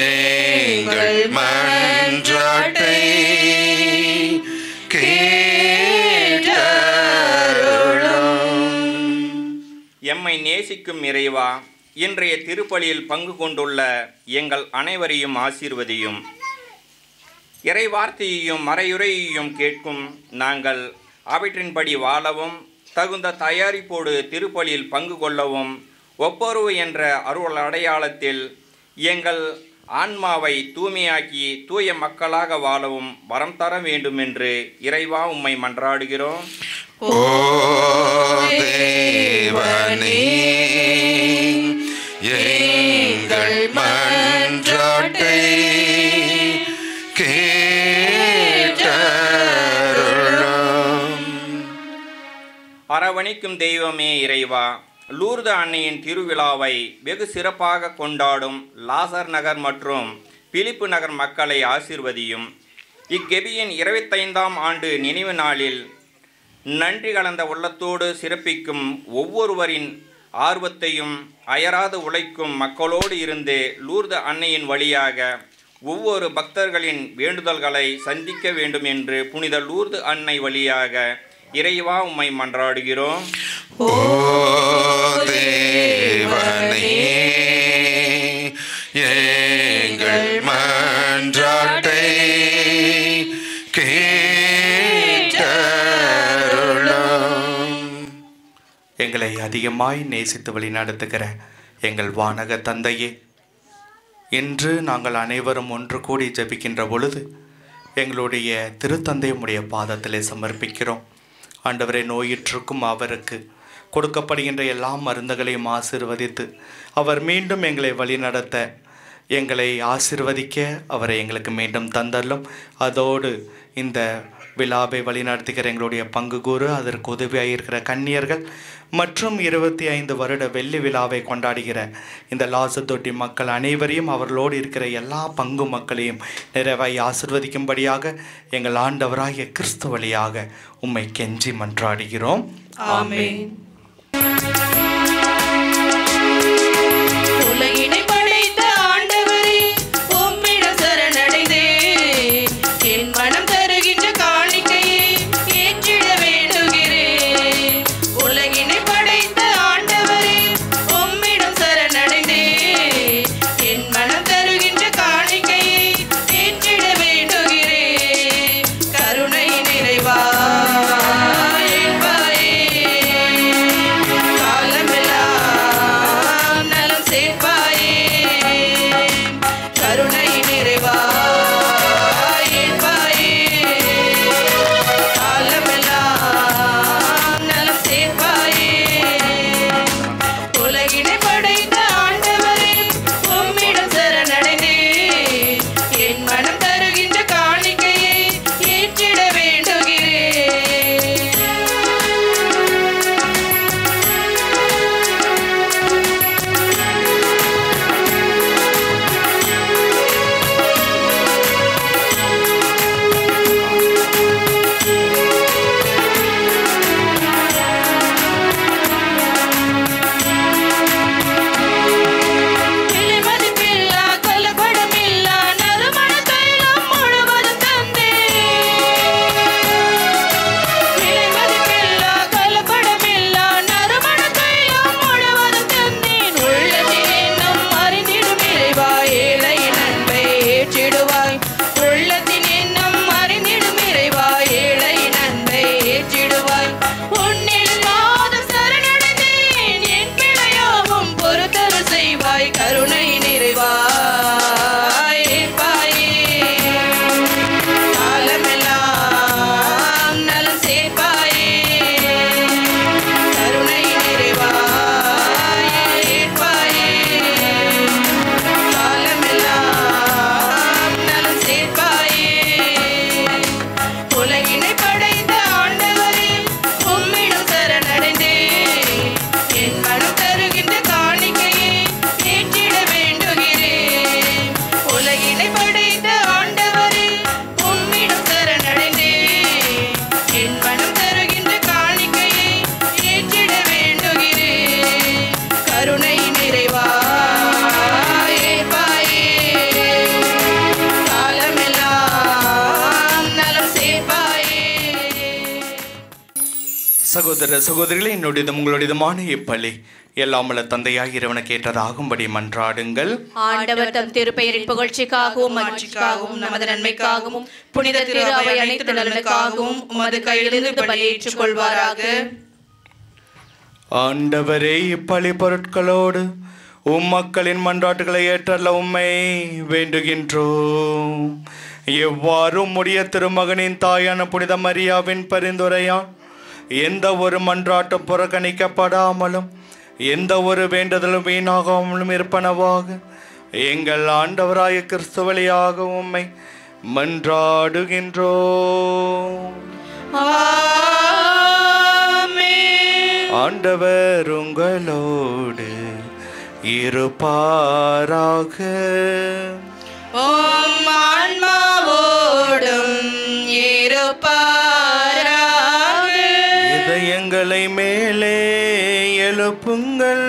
எங்கள் மன்றாட்டை எம்மை நேசிக்கும் இறைவா, இன்றைய திருப்பலியில் பங்கு கொண்டுள்ள எங்கள் அனைவரையும் ஆசீர்வதியும். இறை வார்த்தையையும் மறையுரையையும் கேட்கும் நாங்கள் அவற்றின்படி வாழவும் தகுந்த தயாரிப்போடு திருப்பலியில் பங்கு கொள்ளவும் ஒப்புரவு என்ற அருள் அடையாளத்தில் எங்கள் ஆன்மாவை தூய்மையாக்கி தூய மக்களாக வாழவும் வரம் தர வேண்டும் என்று இறைவா உம்மை மன்றாடுகிறோம். ஓ தேவனே, எங்கள் மன்றாட்டை அரவணைக்கும் தெய்வமே இறைவா, லூர்து அன்னையின் திருவிழாவை வெகு சிறப்பாக கொண்டாடும் லாசர் நகர் மற்றும் பிலிப்பு நகர் மக்களை ஆசீர்வதியும். இக்கெபியின் 25ஆம் ஆண்டு நினைவு நாளில் நன்றி கலந்த உள்ளத்தோடு சிறப்பிக்கும் ஒவ்வொருவரின் ஆர்வத்தையும் அயராது உழைக்கும் மக்களோடு இருந்து லூர்து அன்னையின் வழியாக ஒவ்வொரு பக்தர்களின் வேண்டுதல்களை சந்திக்க வேண்டும் என்று புனித லூர்து அன்னை வழியாக இறைவா உம்மை மன்றாடுகிறோம். ஓ தேவனே, எங்கள் மன்றாட்டை எங்களை அதிகமாய் நேசித்து வழிநடத்துகிற எங்கள் வானக தந்தையே, இன்று நாங்கள் அனைவரும் ஒன்று கூடி ஜெபிக்கின்ற பொழுது எங்களுடைய திருத்தந்தையுடைய பாதத்திலே சமர்ப்பிக்கிறோம். ஆண்டவரே, நோயிற்றுக்கும் அவருக்கு கொடுக்கப்படுகின்ற எல்லா மருந்துகளையும் ஆசீர்வதித்து அவர் மீண்டும் எங்களை வழிநடத்த எங்களை ஆசீர்வதிக்க அவரை எங்களுக்கு மீண்டும் தந்தள்ளும். அதோடு இந்த விழாவை வழிநடத்துகிற எங்களுடைய பங்கு கூறு, அதற்கு உதவியாக இருக்கிற கன்னியர்கள் மற்றும் 25 வருட வெள்ளி விழாவை கொண்டாடுகிற இந்த லாசத்தொட்டி மக்கள் அனைவரையும் அவர்களோடு இருக்கிற எல்லா பங்கு மக்களையும் நிறைவாய் ஆசிர்வதிக்கும்படியாக எங்கள் ஆண்டவராகிய கிறிஸ்து வழியாக உம்மை கெஞ்சி மன்றாடுகிறோம். ஆமென். உலகினை படைத்த ஆண்டவரே, உம்மிடம் சரணடைந்தேன். என் மனம் தருகின்ற காணிக்கையை ஏற்றிட வேண்டுகிறேன். உலகினை படைத்த ஆண்டவரே, உம்மிடம் சரணடைந்தேன். என் மனம் தருகின்ற காணிக்கையை ஏற்றிட வேண்டுகிறேன். கருணை நிறைவா காலமெல்லாம் நலம் சேர்ப்பாயே. சகோதர சகோதரிகளே, என்னுடையதும் உங்களுடையதுமான இப்பள்ளி எல்லாமல்ல தந்தையாய் இறைவனுக்கு ஏற்றதாகும்படி மன்றாடுங்கள். ஆண்டவர் தம் திருப்பெயரின் புகழ்ச்சிக்காகவும் மகிழ்ச்சிக்காகவும் நமது நன்மைக்காகவும் புனித திரு அவை அனைத்து நலனுக்காகவும் உமது கையிலிருந்து பலியேற்றுக் கொள்வாராக. ஆண்டவரே, இப்பழி பொருட்களோடு மக்களின் மன்றாட்டுகளை ஏற்றல்ல உம்மை வேண்டுகின்றோம். எவ்வாறு உம்முடைய திருமகனின் தாயான புனித மரியாவின் பரிந்துரையால் எந்த ஒரு மன்றாட்டும் புறக்கணிக்கப்படாமலும் எந்த ஒரு வேண்டுதலும் வீணாகாமலும் இருப்பனவாக எங்கள் ஆண்டவராய கிறிஸ்து வழியாக உம்மை மன்றாடுகின்றோம். ஆண்டவர் உங்களோடு இருப்பாராக. இதயங்களை மேலே எழுப்புங்கள்.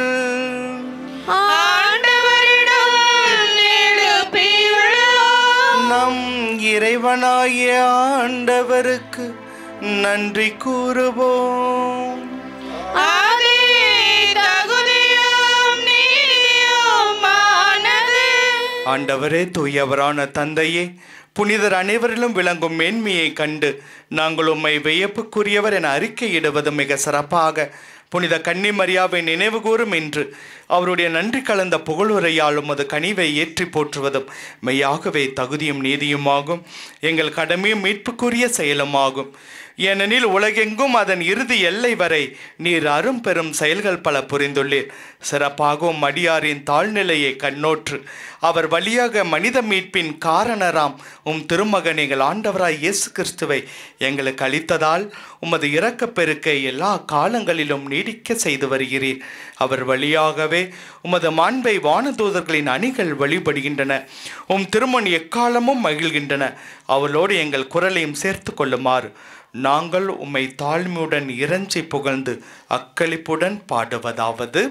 நம் இறைவனாகிய ஆண்டவருக்கு நன்றி கூறுவோம். ஆண்டவரே, தூயவரான தந்தையே, புனிதர் அனைவரிலும் விளங்கும் மேன்மையை கண்டு நாங்கள் உம்மை வியப்புக்குரியவர் என அறிக்கையிடுவது மிக சிறப்பாக புனித கன்னி மரியாவை நினைவு கூறும் என்று அவருடைய நன்றி கலந்த புகழுரையால் உமது கனிவை ஏற்றி போற்றுவதும் மெய்யாகவே தகுதியும் நீதியுமாகும், எங்கள் கடமையும் மீட்புக்குரிய செயலுமாகும். ஏனெனில் உலகெங்கும் அதன் இறுதி எல்லை வரை நீர் அரும் பெரும் செயல்கள் பல புரிந்துள்ளீர். சிறப்பாகவும் அடியாரின் தாழ்நிலையை கண்ணோற்று அவர் வழியாக மனித மீட்பின் காரணராம் திருமகன் எங்கள் ஆண்டவராய் இயேசு கிறிஸ்துவை எங்களுக்கு அளித்ததால் உமது இரக்கப் பெருக்கை எல்லா காலங்களிலும் நீடிக்க செய்து வருகிறீர். அவர் வழியாகவே உமது மாண்பை வானதூதர்களின் அணிகள் வழிபடுகின்றன. திருமண் எக்காலமும் மகிழ்கின்றன. அவளோடு எங்கள் குரலையும் சேர்த்து கொள்ளுமாறு நாங்கள் உம்மை தாழ்மையுடன் இறைஞ்சி புகழ்ந்து அக்களிப்புடன் பாடுவதாவது: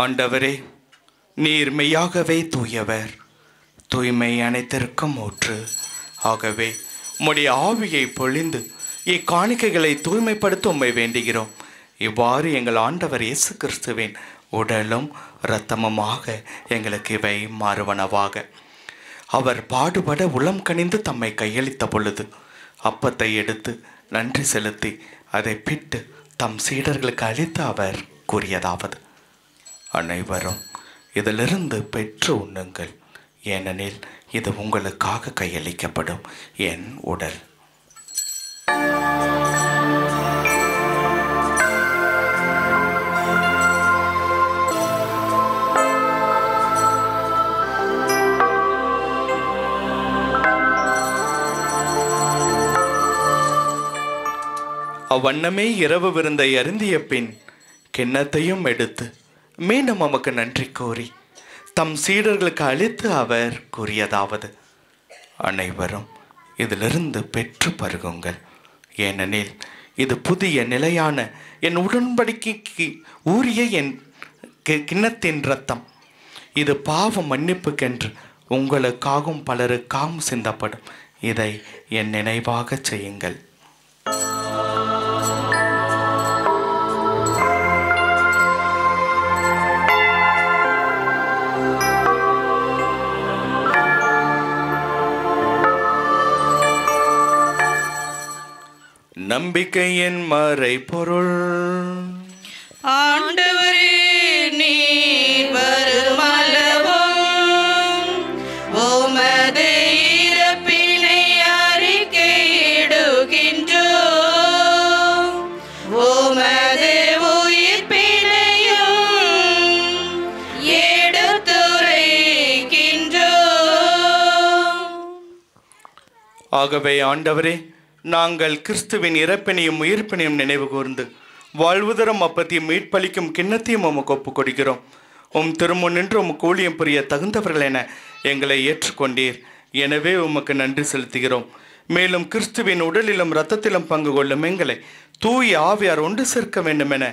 ஆண்டவரே, நீர் மெய்யாகவே தூயவர், தூய்மை அனைத்திற்கும் ஊற்று. ஆகவே உம்முடைய ஆவியை பொழிந்து இக்காணிக்கைகளை தூய்மைப்படுத்த உம்மை வேண்டுகிறோம். இவ்வாறு எங்கள் ஆண்டவர் இயேசு கிறிஸ்துவின் உடலும் இரத்தமுமாக எங்களுக்கு இவை மாறுவனவாக. அவர் பாடுபட உளம் கனிந்து தம்மை கையளித்த பொழுது அப்பத்தை எடுத்து நன்றி செலுத்தி அதை பிட்டு தம் சீடர்களுக்கு அளித்து அவர் கூறியதாவது: அனைவரும் இதிலிருந்து பெற்று உண்ணுங்கள், ஏனெனில் இது உங்களுக்காக கையளிக்கப்படும் என் உடல். அவ்வண்ணமே இரவு விருந்தை அருந்திய பின் கிண்ணத்தையும் எடுத்து மீண்டும் நமக்கு நன்றி கூறி தம் சீடர்களுக்கு அளித்து அவர் கூறியதாவது: அனைவரும் இதிலிருந்து பெற்று பருகுங்கள், ஏனெனில் இது புதிய நிலையான என் உடன்படிக்கைக்கு ஊறிய என் கிண்ணத்தின் இரத்தம். இது பாவ மன்னிப்புக்கென்று உங்களுக்காகவும் பலருக்காகவும் சிந்தப்படும். இதை என் நினைவாக செய்யுங்கள். நம்பிக்கையின் மறை பொருள். ஆண்டவரே, நீர் வருமளவும் உமது இறப்பினை ஆகவே ஆண்டவரே, நாங்கள் கிறிஸ்துவின் இறப்பினையும் உயிர்ப்பினையும் நினைவு கூர்ந்து வாழ்வுதரும் அப்பத்தையும் மீட்பளிக்கும் கிண்ணத்தையும் உமக்கு ஒப்புக் கொடுக்கிறோம். உம் திருமுன் நின்று உமக்கு ஊழியம் புரிய தகுந்தவர்கள் என எங்களை ஏற்றுக்கொண்டீர். எனவே உமக்கு நன்றி செலுத்துகிறோம். மேலும் கிறிஸ்துவின் உடலிலும் இரத்தத்திலும் பங்கு கொள்ளும் எங்களை தூய ஆவியார் ஒன்று சேர்க்க வேண்டும் என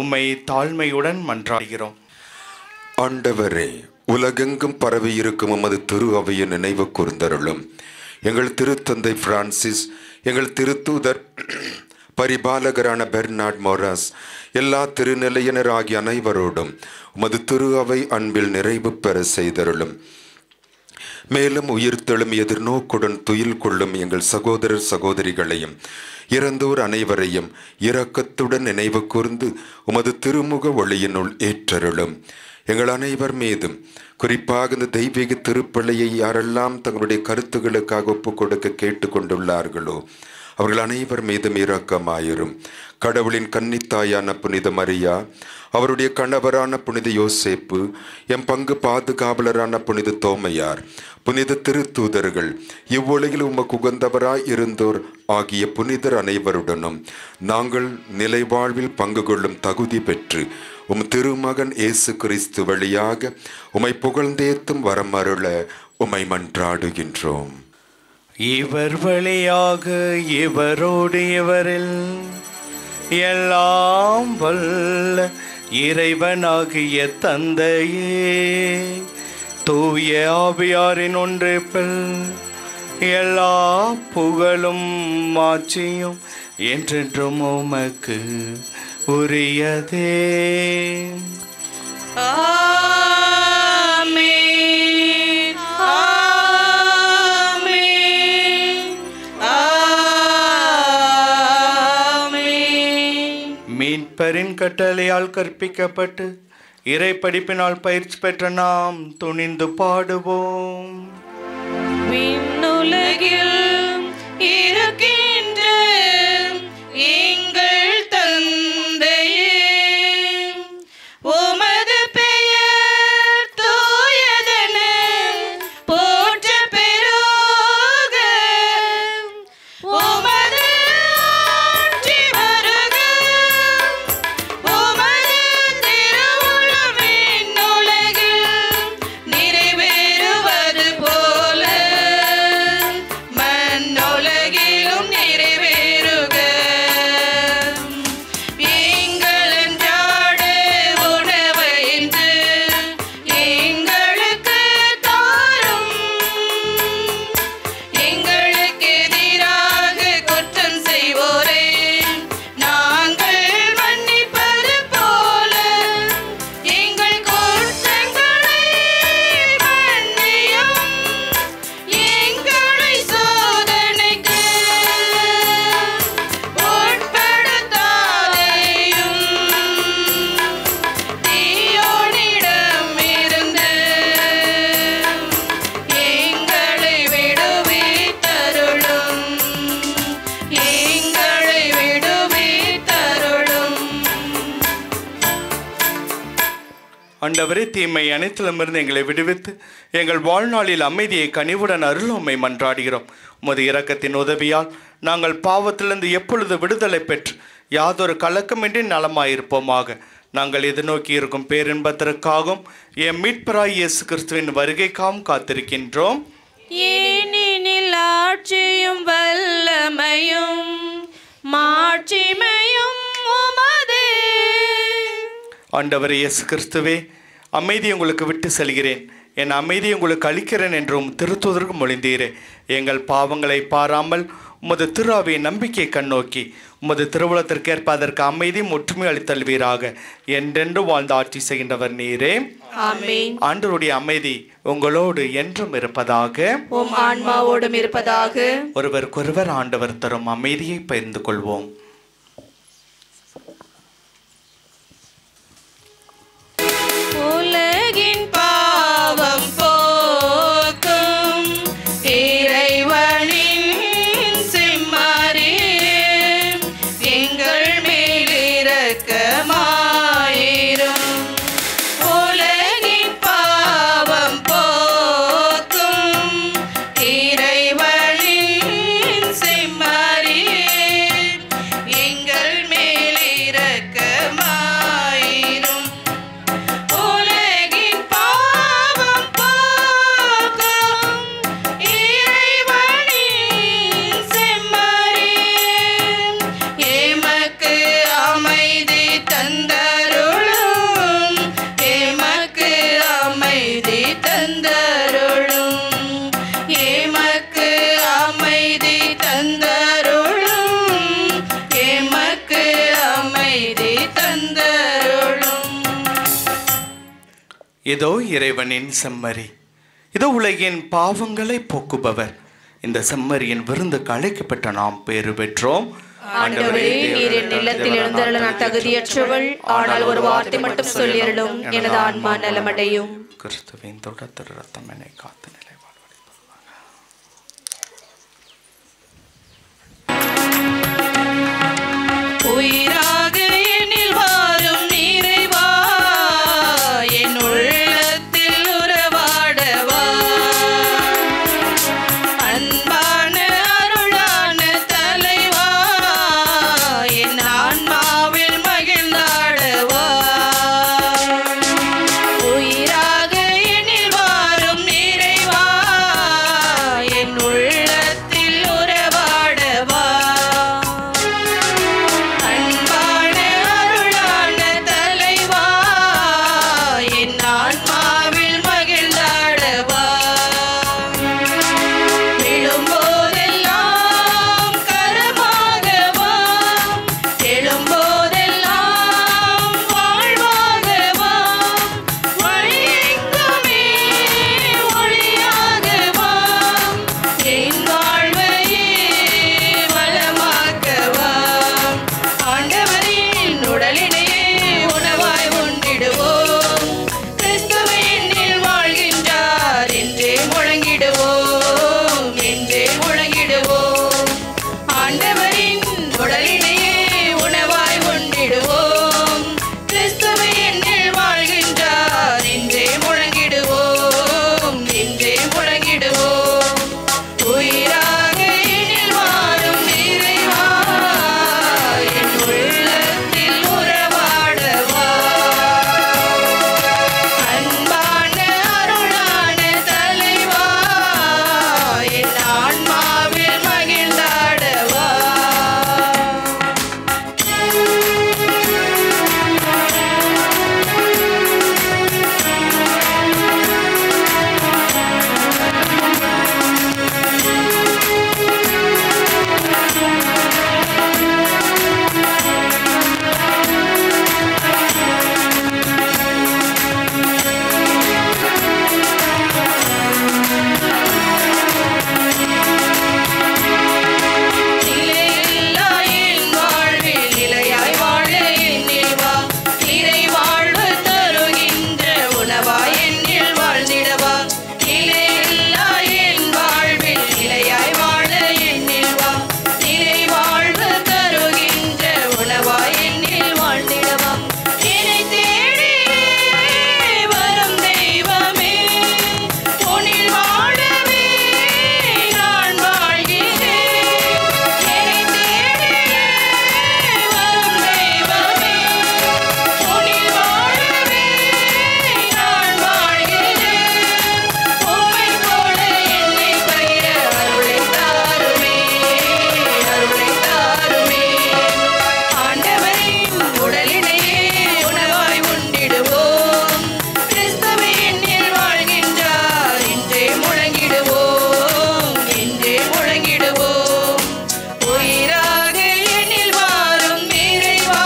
உம்மை தாழ்மையுடன் மன்றாடுகிறோம். ஆண்டவரே, உலகெங்கும் பரவி இருக்கும் உமது திரு அவையை நினைவு கூர்ந்தருளும். எங்கள் திருத்தந்தை பிரான்சிஸ், எங்கள் திருத்தூதர் பரிபாலகரான பெர்னார்ட் மோராஸ், எல்லா திருநிலையினர் ஆகிய அனைவரோடும் உமது திரு அவை அன்பில் நிறைவு பெற செய்தருளும். மேலும் உயிர்த்தெழும் எதிர்நோக்குடன் துயில் கொள்ளும் எங்கள் சகோதரர் சகோதரிகளையும் இறந்தோர் அனைவரையும் இரக்கத்துடன் நினைவு கூர்ந்து உமது திருமுக ஒளியினுள் ஏற்றருளும். எங்கள் அனைவர் மீதும், குறிப்பாக இந்த தெய்வீக திருப்பள்ளியை யாரெல்லாம் தங்களுடைய கருத்துக்களுக்காக ஒப்புக் கொடுக்க கேட்டுக்கொண்டுள்ளார்களோ அவர்கள் அனைவர் மீதும் இரக்கமாயிரும். கடவுளின் கன்னித்தாயான புனித மரியா, அவருடைய கணவரான புனித யோசேப்பு, எம் பங்கு பாதுகாவலரான புனித தோமையார், புனித திருத்தூதர்கள், இவ்வுலகில் உமக்கு உகந்தவராய் இருந்தோர் ஆகிய புனிதர் அனைவருடனும் நாங்கள் நிலை வாழ்வில் பங்கு கொள்ளும் தகுதி பெற்று உம் திருமகன் இயேசு கிறிஸ்து வழியாக உம்மை புகழ்ந்தேத்தும் வரமருள உம்மை மன்றாடுகின்றோம். இவர் வழியாக இவரோடு இவரில் எல்லாம் வல்ல இறைவனாகிய தந்தையே, தூய ஆவியாரின் ஒன்றிப்பில் எல்லா புகழும் மாட்சியும் என்றென்றும் உமக்கு உரியதே. மீட்பரின் கட்டளையால் கற்பிக்கப்பட்டு இறை படிப்பினால் பயிற்சி பெற்ற நாம் துணிந்து பாடுவோம். விண்ணுலகில் இருக்கின்ற எங்கள் தந்தையே, உமது பெயர் தூயதென போற்ற பெருக, உமது ஆட்சி வருக, உமது திருவுளம் விண்ணுலகில் நிறைவேறுவது போல மண்ணுலகிலும் நிறைவேறுக. எங்கள் அன்றாட உணவை இன்று எங்களுக்கு தாரும். எங்களுக்கு எதிராக குற்றம் செய்வோரை நாங்கள் மன்னிப்பது போல எங்கள் குற்றங்களை மன்னியும். எங்களை சோதனைக்கு உட்படுத்தாதேயும், தீயோனிடமிருந்து எங்களை விடுவித்தருளும். எங்களை விடுவித்தருளும். ஆண்டவரே, தீமை அனைத்திலுமிருந்து எங்களை விடுவித்து எங்கள் வாழ்நாளில் அமைதியை கனிவுடன் அருளுமை மன்றாடுகிறோம். உமது இரக்கத்தின் உதவியால் நாங்கள் பாவத்திலிருந்து எப்பொழுது விடுதலை பெற்று யாதொரு கலக்கமின்றி நலமாயிருப்போமாக. நாங்கள் எதிர்நோக்கி இருக்கும் பேரின்பத்திற்காகவும் என் மீட்பராய் இயேசு கிறிஸ்துவின் வருகைக்காகவும் காத்திருக்கின்றோம். ஏனெனில் ஆட்சியும் வல்லமையும் மாட்சிமையும் உமதே. ஆண்டவரே இயேசு கிறிஸ்துவே, அமைதியை உங்களுக்கு விட்டு செல்கிறேன், என் அமைதியை உங்களுக்கு அளிக்கிறேன் என்றும் திருத்தூதருக்கு மொழிந்தீரே. எங்கள் பாவங்களை பாராமல் உமது திரு ஆவியை நம்பிக்கையை கண்ணோக்கி உமது திருவுளத்திற்கேற்ப அதற்கு அமைதியும் ஒற்றுமை அளித்தல்வீராக. என்றென்று வாழ்ந்து ஆட்சி செய்கின்றவர் நீரே. ஆமென். ஆண்டவருடைய அமைதி உங்களோடு என்றும் இருப்பதாக. உம் ஆன்மாவோடும் இருப்பதாக. ஒருவருக்கொருவர் ஆண்டவர் தரும் அமைதியை பகிர்ந்து கொள்வோம். உலகின் பாவம் போக்கும் இறைவனின் செம்மறியே, எங்கள் மேல் இரக்கமாயிரும். உலகின் பாவம் போக்கும் இறைவனின் இதோ இறைவனின் செம்மறி, இதோ உலகின் பாவங்களை போக்குபவர். இந்த செம்மறியின் விருந்துக்கு அழைக்கப்பட்ட நாம் பேறு பெற்றோம். ஆண்டவரே, நீர் என் இல்லத்தில் எழுந்தருள நான் தகுதியற்றவள். ஆனால் ஒரு வார்த்தை மட்டும் சொல்லியருளும், எனது ஆன்மா நலமடையும். கிறிஸ்துவின் தொடர் ரத்தம் என்னை காத்து நிலை உயிராக என்னில் வாரும் நிறைவா, என் உள்ளத்தில் உறவாடவா, அன்பான அருளான தலைவா, என் ஆன்மாவில் மகிழ்ந்தாடவா. உயிராக என்னில் வாரும் நிறைவா, என் உள்ளத்தில் உறவாடவா, அன்பான அருளான தலைவா, என் ஆன்மாவில் மகிழ்ந்தாடவா. விழும்போதெல்லாம் கரமாகவா, எழும்போதெல்லாம் வாழ்வாகவா, வழியெங்குமே ஒளியாகவா, என் வாழ்வையே வளமாக்கவா. ஆண்டவரின் உடலினையே உணவாய் உண்டிடுவோம், கிறிஸ்துவினில் வாழ்கின்றார் என்றே முழங்கிடுவோம், என்றே முழங்கிடுவோம். ஆண்டவரின் உடலினையே உணவாய் உண்டிடுவோம், கிறிஸ்துவினில் வாழ்கின்றார் என்றே முழங்கிடுவோம், என்றே முழங்கிடுவோம். உயிராக என்னில் வாரும் இறைவா, என் உள்ளத்தில் உறவாடவா, அன்பான அருளான தலைவா, என் ஆன்மாவில் மகிழ்ந்தாடவா. நிலையில்லா என் வாழ்வில் நிலையாய் வாழ என்னில் வா, நிறை வாழ்வு தருகின்ற உணவாய் என்னில் வாழ்ந்திடவா. நிலையில்லா என் வாழ்வில் நிலையாய் வாழ என்னில் வா, நிறை வாழ்வு தருகின்ற உணவாய் என்னில் வாழ்ந்திடவா. என்னை தேடி வரும் தெய்வமே, உன்னில் வாழவே நான் வாழ்கிறேன். என்னை தேடி வரும் தெய்வமே, உன்னில் வாழவே நான் வாழ்கிறேன். உம்மை போல என்னை பயிர அருளை தாருமே, அருளை தாருமே. ஆண்டவரின் உடலினையே உணவாய் உண்டிடுவோம், கிறிஸ்துவினில் வாழ்கின்றார் என்றே முழங்கிடுவோம், என்றே முழங்கிடுவோம். உயிராக என்னில் வாரும் இறைவா,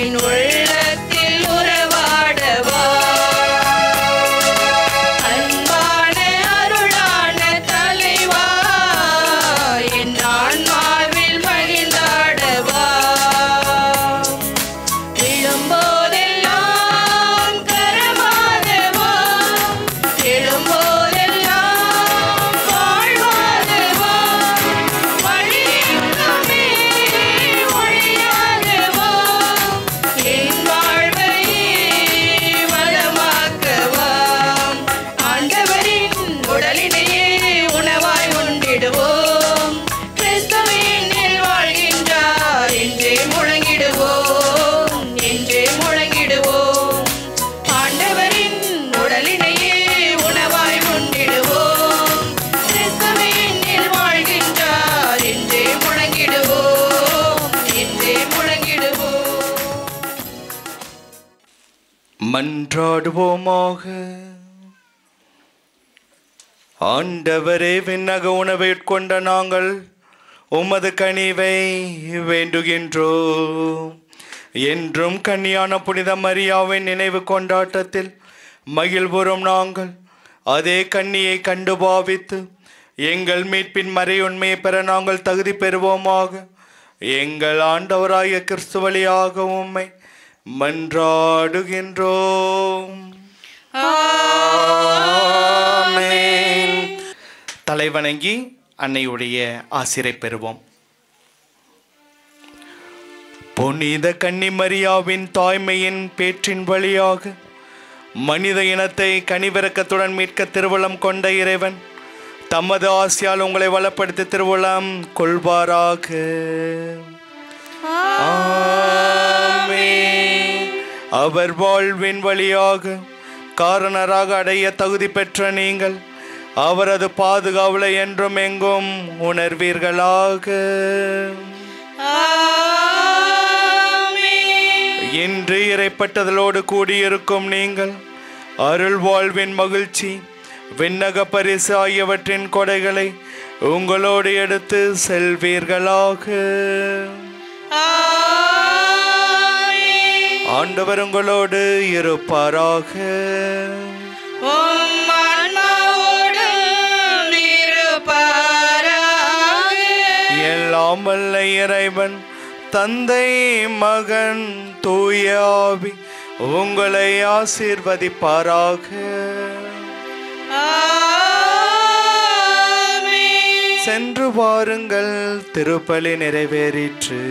என் உள்ளத்தில் உறவாடவா, அன்பான அருளான தலைவா, என் ஆன்மாவில் மகிழ்ந்தாடவா. விழும்போதெல்லாம் கரமாகவா, எழும்போதெல்லாம் வாழ்வாகவா, வழியெங்குமே ஒளியாகவா, என் வாழ்வையே வளமாக்கவா. ஆண்டவரின் உடலினையே உணவாய் உண்டிடுவோம், கிறிஸ்துவினில் வாழ்கின்றார் என்றே முழங்கிடுவோம், என்றே முழங்கிடுவோம். ஆண்டவரின் உடலினையே உணவாய் உண்டிடுவோம், கிறிஸ்துவினில் வாழ்கின்றார் என்றே முழங்கிடுவோம், என்றே முழங்கிடுவோம். மன்றாடுவோமாக. ஆண்டவரே, விண்ணக உணவை உட்கொண்ட நாங்கள் உமது கனிவை வேண்டுகின்றோம். என்றும் கன்னியான புனித மரியாவின் நினைவு கொண்டாட்டத்தில் மகிழ்வுறும் நாங்கள் அதே கன்னியை கண்டு பாவித்து எங்கள் மீட்பின் மறை உண்மையை பெற நாங்கள் தகுதி பெறுவோமாக. எங்கள் ஆண்டவராகிய கிறிஸ்து வழியாக உம்மை மன்றாடுகின்றோம். ஆமென். தலைவணங்கி அன்னையுடைய ஆசிரை பெறுவோம். புனித கன்னி மரியாவின் தாய்மையின் பேற்றின் வழியாக மனித இனத்தை கனிவிரக்கத்துடன் மீட்க திருவுளம் கொண்ட இறைவன் தமது ஆசியால் உங்களை வளப்படுத்தி திருவுளம் கொள்வாராக. ஆமென். அவர் வாழ்வின் வழியாக காரணராக அடைய தகுதி பெற்ற நீங்கள் அவரது பாதுகாவலை என்றும் எங்கும் உணர்வீர்களாக. இன்று இறைப்பட்டதலோடு கூடியிருக்கும் நீங்கள் அருள் வாழ்வின் மகிழ்ச்சி விண்ணக பரிசு ஆகியவற்றின் கொடைகளை உங்களோடு எடுத்து செல்வீர்களாக. ஆண்டவர் உங்களோடு இருப்பாராக. எல்லாம் வல்ல இறைவன் தந்தை மகன் தூய ஆவி உங்களை ஆசீர்வதிப்பாராக. சென்று வாருங்கள், திருப்பலி நிறைவேறிற்று.